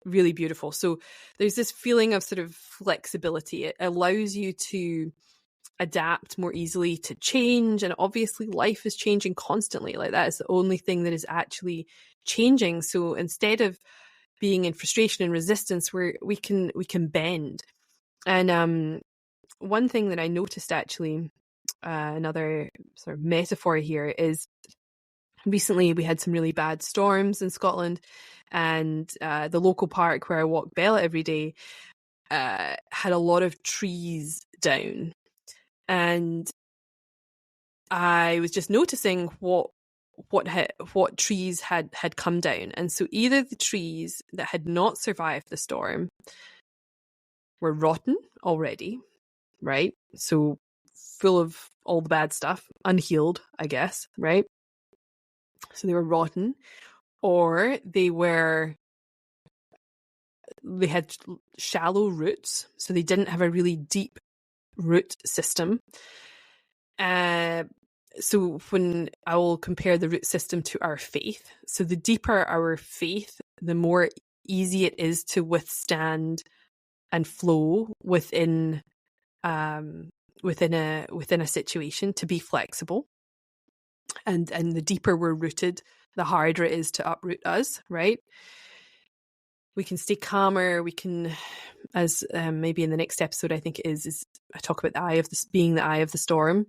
S1: really beautiful. So there's this feeling of sort of flexibility. It allows you to adapt more easily to change, and obviously life is changing constantly. Like, that is the only thing that is actually changing. So instead of being in frustration and resistance, we can bend. And one thing that I noticed, actually, another sort of metaphor here, is recently we had some really bad storms in Scotland, and the local park where I walk Bella every day had a lot of trees down. And I was just noticing what trees had come down. And so either the trees that had not survived the storm were rotten already, right? So full of all the bad stuff, unhealed, I guess, right? So they were rotten, or they had shallow roots, so they didn't have a really deep root system. So when I will compare the root system to our faith, so the deeper our faith, the more easy it is to withstand and flow within within a situation, to be flexible. And the deeper we're rooted, the harder it is to uproot us, right? We can stay calmer. We can, as maybe in the next episode, I think it is I talk about being the eye of the storm.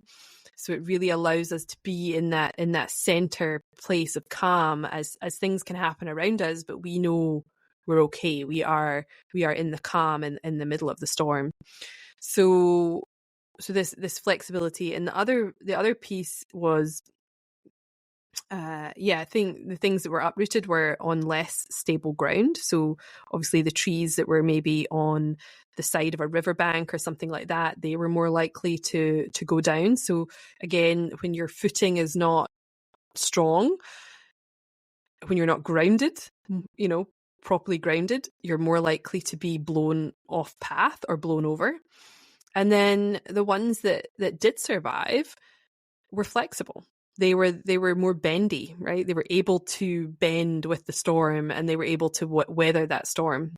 S1: So it really allows us to be in that center place of calm as things can happen around us, but we know we're okay. We are in the calm and in the middle of the storm. So this flexibility. And the other piece was, I think the things that were uprooted were on less stable ground. So obviously the trees that were maybe on the side of a riverbank or something like that, they were more likely to go down. So again, when your footing is not strong, when you're not grounded, properly grounded, you're more likely to be blown off path or blown over. And then the ones that did survive were flexible. They were more bendy, right? They were able to bend with the storm, and they were able to weather that storm.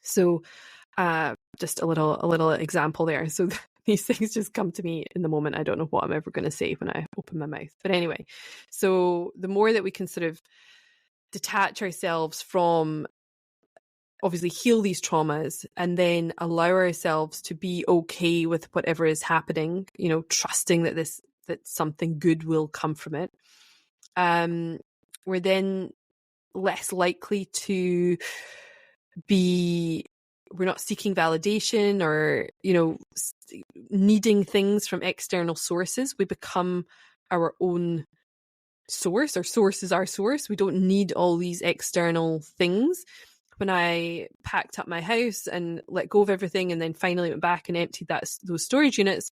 S1: So just a little example there. So these things just come to me in the moment. I don't know what I'm ever going to say when I open my mouth. But anyway, so the more that we can sort of detach ourselves from, obviously heal these traumas, and then allow ourselves to be okay with whatever is happening, trusting that something good will come from it, we're then less likely to we're not seeking validation or, needing things from external sources. We become our own source. Our source is our source. We don't need all these external things. When I packed up my house and let go of everything and then finally went back and emptied those storage units,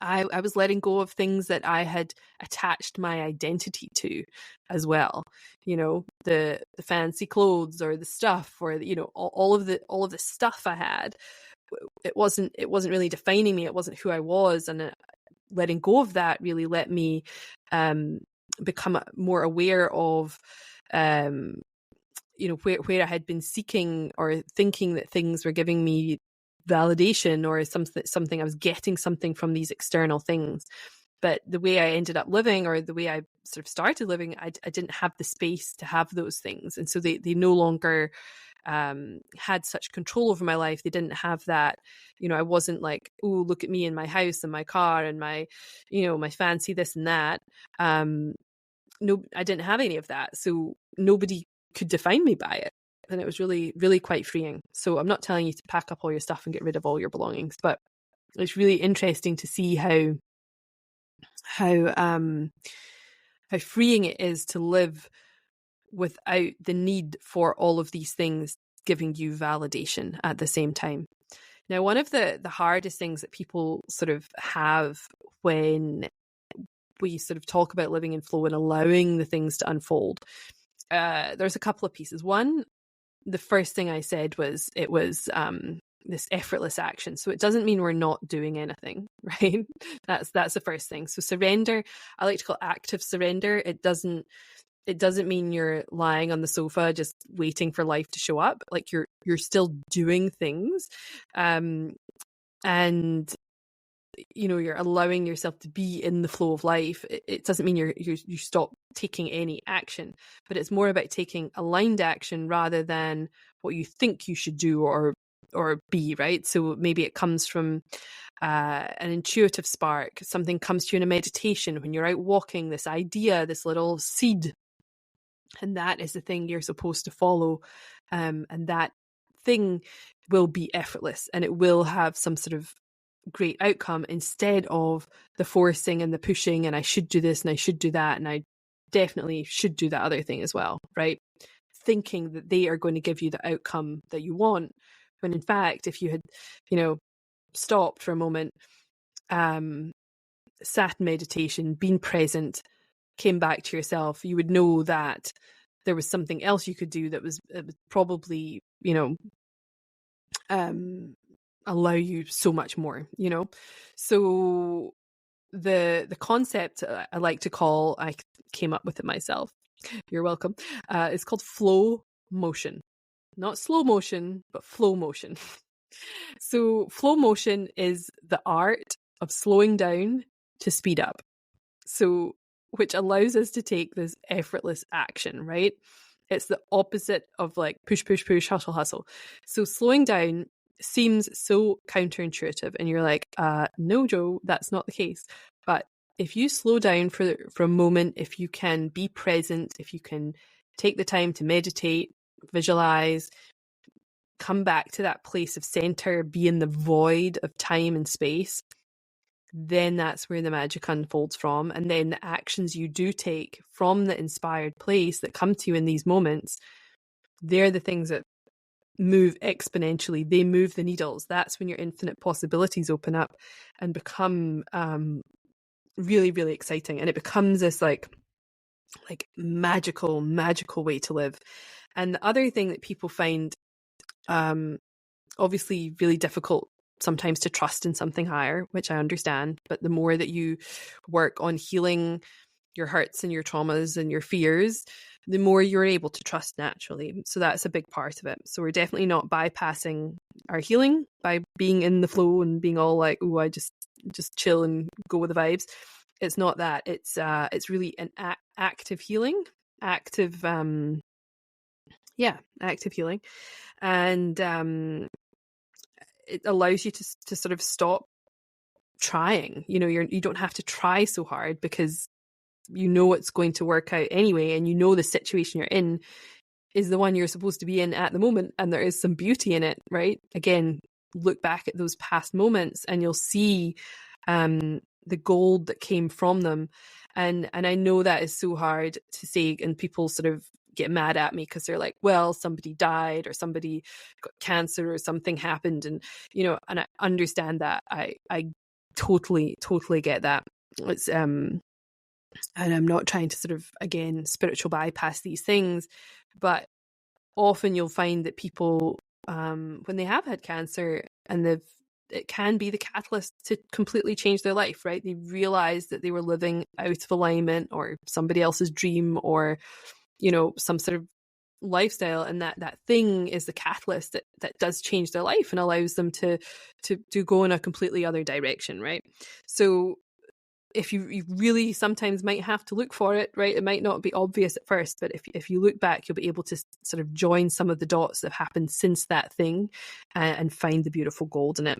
S1: I was letting go of things that I had attached my identity to as well. The fancy clothes or the stuff, or all of the stuff I had. It wasn't really defining me. It wasn't who I was, and letting go of that really let me become more aware of where I had been seeking or thinking that things were giving me validation, or something I was getting something from these external things. But the way I ended up living, or the way I sort of started living, I didn't have the space to have those things. And so they no longer had such control over my life. They didn't have that, I wasn't like, oh, look at me in my house and my car and my, my fancy this and that. No, I didn't have any of that. So nobody could define me by it. And it was really, really quite freeing. So I'm not telling you to pack up all your stuff and get rid of all your belongings, but it's really interesting to see how freeing it is to live without the need for all of these things giving you validation at the same time. Now, one of the hardest things that people sort of have when we sort of talk about living in flow and allowing the things to unfold, there's a couple of pieces. One, the first thing I said was it was this effortless action. So it doesn't mean we're not doing anything, right? That's the first thing. So surrender, I like to call active surrender. It doesn't mean you're lying on the sofa just waiting for life to show up. Like you're still doing things, and you're allowing yourself to be in the flow of life. It doesn't mean you stop taking any action, but it's more about taking aligned action rather than what you think you should do or be, right? So maybe it comes from an intuitive spark. Something comes to you in a meditation when you're out walking, this idea, this little seed, and that is the thing you're supposed to follow, and that thing will be effortless and it will have some sort of great outcome, instead of the forcing and the pushing and I should do this and I should do that and I definitely should do that other thing as well, right? Thinking that they are going to give you the outcome that you want, when in fact, if you had, stopped for a moment, sat in meditation, been present, came back to yourself, you would know that there was something else you could do that was probably, allow you so much more, So the concept I like to call, I came up with it myself. You're welcome. It's called flow motion. Not slow motion, but flow motion. So flow motion is the art of slowing down to speed up. So, which allows us to take this effortless action, right? It's the opposite of like push, push, push, hustle, hustle. So slowing down seems so counterintuitive, and you're like, no, Joe, that's not the case. But if you slow down for a moment, if you can be present, if you can take the time to meditate, visualize, come back to that place of center, be in the void of time and space, then that's where the magic unfolds from. And then the actions you do take from the inspired place that come to you in these moments, they're the things that move exponentially. They move the needles. That's when your infinite possibilities open up and become really, really exciting. And it becomes this like magical way to live. And the other thing that people find obviously really difficult sometimes to trust in something higher, which I understand, but the more that you work on healing your hurts and your traumas and your fears, the more you're able to trust naturally. So that's a big part of it. So we're definitely not bypassing our healing by being in the flow and being all like, oh, I just chill and go with the vibes. It's not that. It's really an active healing, active healing. And it allows you to sort of stop trying. You don't have to try so hard because you know it's going to work out anyway, and you know the situation you're in is the one you're supposed to be in at the moment, and there is some beauty in it, right? Again, look back at those past moments and you'll see the gold that came from them. And I know that is so hard to say, and people sort of get mad at me because they're like, well, somebody died or somebody got cancer or something happened, and and I understand that. I totally get that. It's and I'm not trying to sort of, again, spiritual bypass these things, but often you'll find that people when they have had cancer and it can be the catalyst to completely change their life, right? They realize that they were living out of alignment or somebody else's dream or some sort of lifestyle, and that thing is the catalyst that does change their life and allows them to go in a completely other direction, right? So if you really sometimes might have to look for it, right? It might not be obvious at first, but if you look back, you'll be able to sort of join some of the dots that have happened since that thing and find the beautiful gold in it.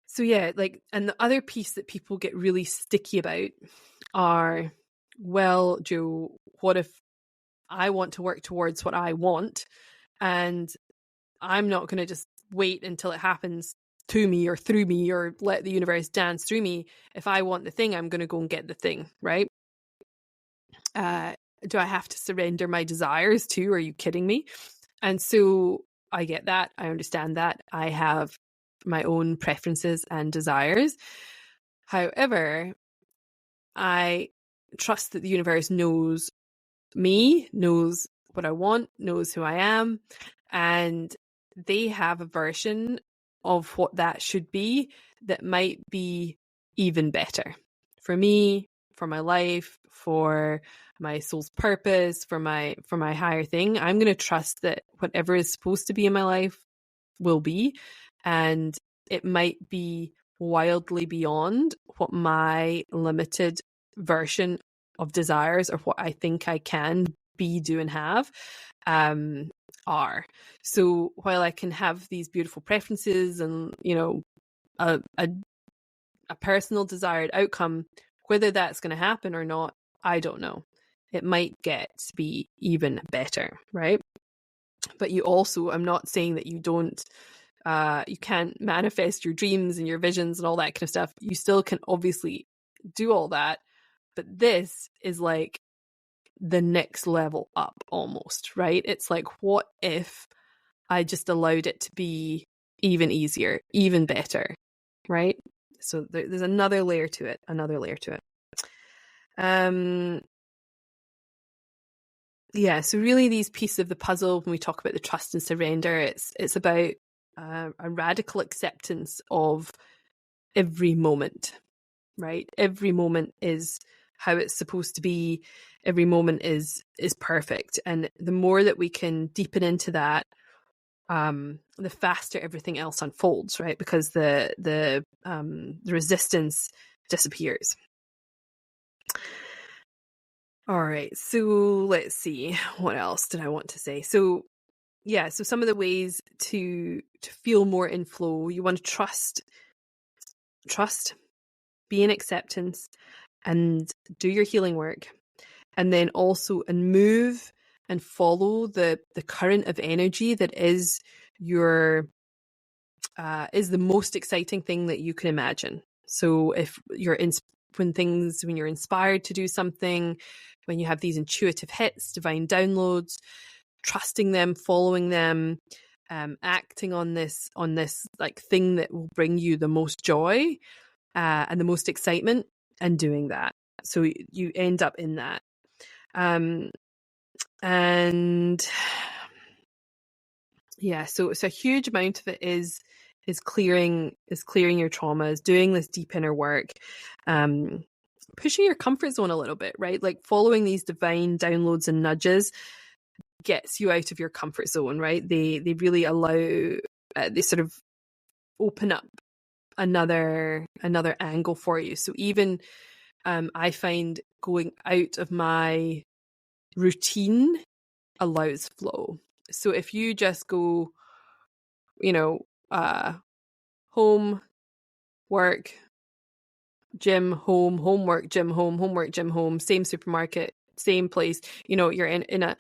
S1: So yeah, and the other piece that people get really sticky about are, well, Joe, what if I want to work towards what I want and I'm not going to just wait until it happens to me or through me or let the universe dance through me? If I want the thing, I'm going to go and get the thing, right? Do I have to surrender my desires too? Are you kidding me? And so I get that. I understand that. I have my own preferences and desires. However, I trust that the universe knows me, knows what I want, knows who I am, and they have a version of what that should be that might be even better for me, for my life, for my soul's purpose, for my higher thing. I'm going to trust that whatever is supposed to be in my life will be, and it might be wildly beyond what my limited version of desires or what I think I can be, do, and have are. So while I can have these beautiful preferences and a personal desired outcome, whether that's going to happen or not, I don't know. It might get to be even better, right? But you also, I'm not saying that you can't manifest your dreams and your visions and all that kind of stuff. You still can obviously do all that, but this is like the next level up almost, right? It's like, what if I just allowed it to be even easier, even better, right? So there's another layer to it. Yeah, so really these pieces of the puzzle, when we talk about the trust and surrender, it's about a radical acceptance of every moment, right? Every moment is how it's supposed to be. Every moment is perfect. And the more that we can deepen into that, the faster everything else unfolds, right? Because the resistance disappears. All right, so let's see, what else did I want to say? So yeah, so some of the ways to feel more in flow, you want to trust, be in acceptance, and do your healing work, and then also and move and follow the current of energy that is your is the most exciting thing that you can imagine. So if you're when you're inspired to do something, when you have these intuitive hits, divine downloads, trusting them, following them, acting on this like thing that will bring you the most joy and the most excitement, and doing that. So you end up in that. And yeah, so a huge amount of it is clearing your traumas, doing this deep inner work, pushing your comfort zone a little bit, right? Like following these divine downloads and nudges gets you out of your comfort zone, right? They really allow, they sort of open up another angle for you. So even I find going out of my routine allows flow. So if you just go, home, work, gym, home, homework, gym, home, homework, gym, home, same supermarket, same place, you're in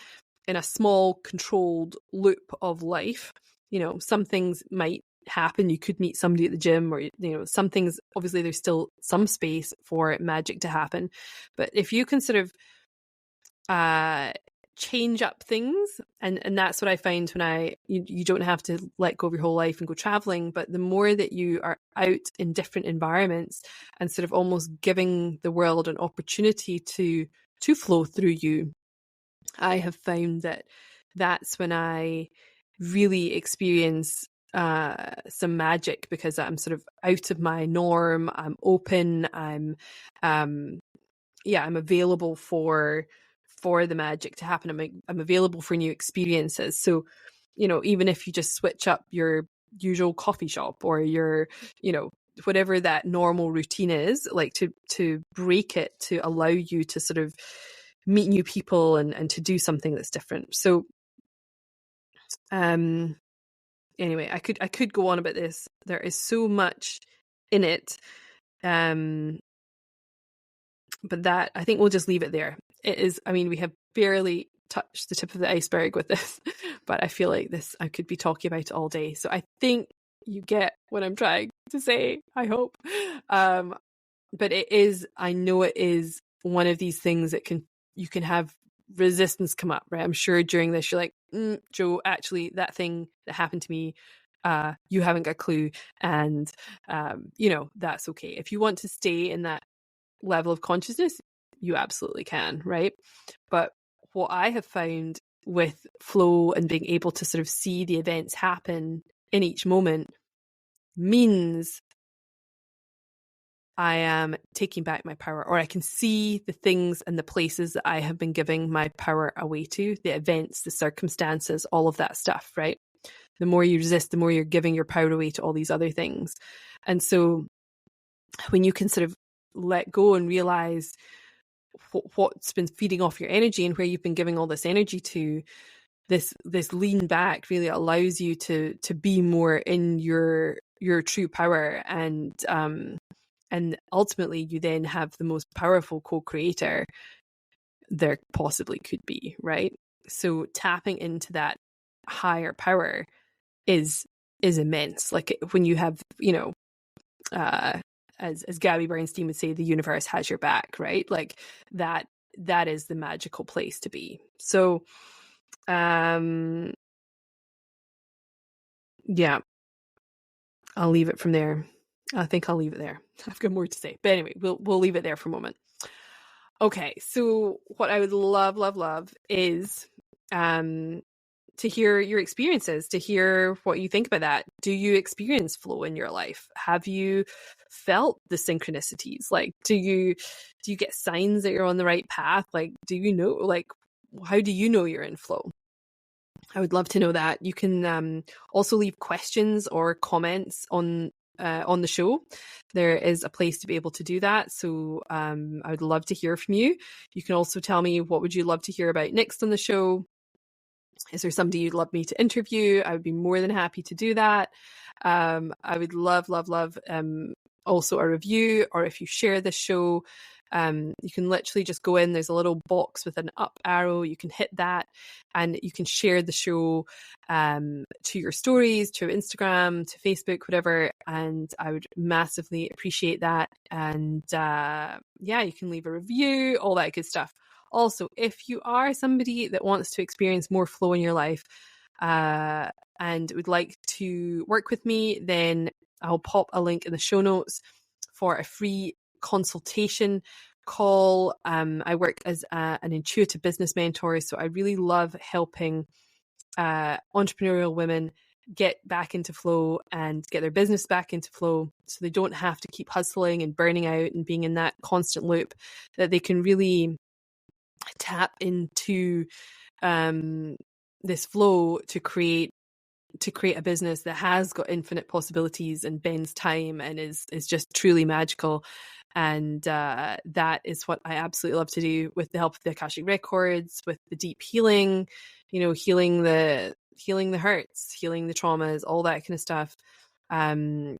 S1: a small controlled loop of life. Some things might happen. You could meet somebody at the gym, or some things, obviously there's still some space for magic to happen. But if you can sort of change up things, and that's what I find when you don't have to let go of your whole life and go traveling, but the more that you are out in different environments and sort of almost giving the world an opportunity to flow through you, I have found that that's when I really experience some magic, because I'm sort of out of my norm. I'm open. I'm available for the magic to happen. I'm available for new experiences. So, even if you just switch up your usual coffee shop, or your, whatever that normal routine is, like to break it, to allow you to sort of meet new people and to do something that's different. So, anyway, I could go on about this. There is so much in it. But that, I think we'll just leave it there. It is, we have barely touched the tip of the iceberg with this, but I feel like I could be talking about it all day. So I think you get what I'm trying to say, I hope. But I know it is one of these things that you can have resistance come up, right? I'm sure during this, you're like, Jo, actually that thing that happened to me, you haven't got a clue. And, that's okay. If you want to stay in that level of consciousness, you absolutely can, right? But what I have found with flow and being able to sort of see the events happen in each moment means I am taking back my power, or I can see the things and the places that I have been giving my power away to, the events, the circumstances, all of that stuff, right? The more you resist, the more you're giving your power away to all these other things. And so when you can sort of let go and realize what's been feeding off your energy and where you've been giving all this energy to, this lean back really allows you to be more in your true power, and ultimately you then have the most powerful co-creator there possibly could be, right? So tapping into that higher power is immense. Like when you have, as Gabby Bernstein would say, the universe has your back, right? Like that is the magical place to be. So, yeah, I'll leave it from there. I think I'll leave it there. I've got more to say, but anyway, we'll leave it there for a moment. Okay, so what I would love is to hear your experiences, to hear what you think about that. Do you experience flow in your life? Have you felt the synchronicities? Like, do you get signs that you're on the right path? Like, do you know, like, how do you know you're in flow? I would love to know that. You can also leave questions or comments on the show. There is a place to be able to do that. So I would love to hear from you. You can also tell me, what would you love to hear about next on the show? Is there somebody you'd love me to interview? I would be more than happy to do that. I would love also a review, or if you share this show, you can literally just go in. There's a little box with an up arrow. You can hit that and you can share the show to your stories, to Instagram, to Facebook, whatever. And I would massively appreciate that. And you can leave a review, all that good stuff. Also, if you are somebody that wants to experience more flow in your life and would like to work with me, then I'll pop a link in the show notes for a free consultation call. I work as an intuitive business mentor, so I really love helping entrepreneurial women get back into flow and get their business back into flow, so they don't have to keep hustling and burning out and being in that constant loop, that they can really tap into this flow to create a business that has got infinite possibilities and bends time and is just truly magical. And that is what I absolutely love to do with the help of the Akashic Records, with the deep healing, healing the hurts, healing the traumas, all that kind of stuff. And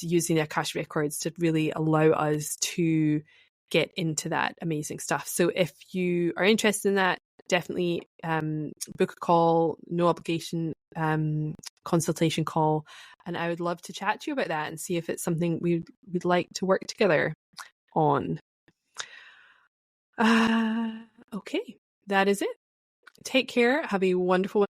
S1: using the Akashic Records to really allow us to get into that amazing stuff. So if you are interested in that, definitely book a call, no obligation consultation call, and I would love to chat to you about that and see if it's something we'd like to work together on. Okay, that is it. Take care. Have a wonderful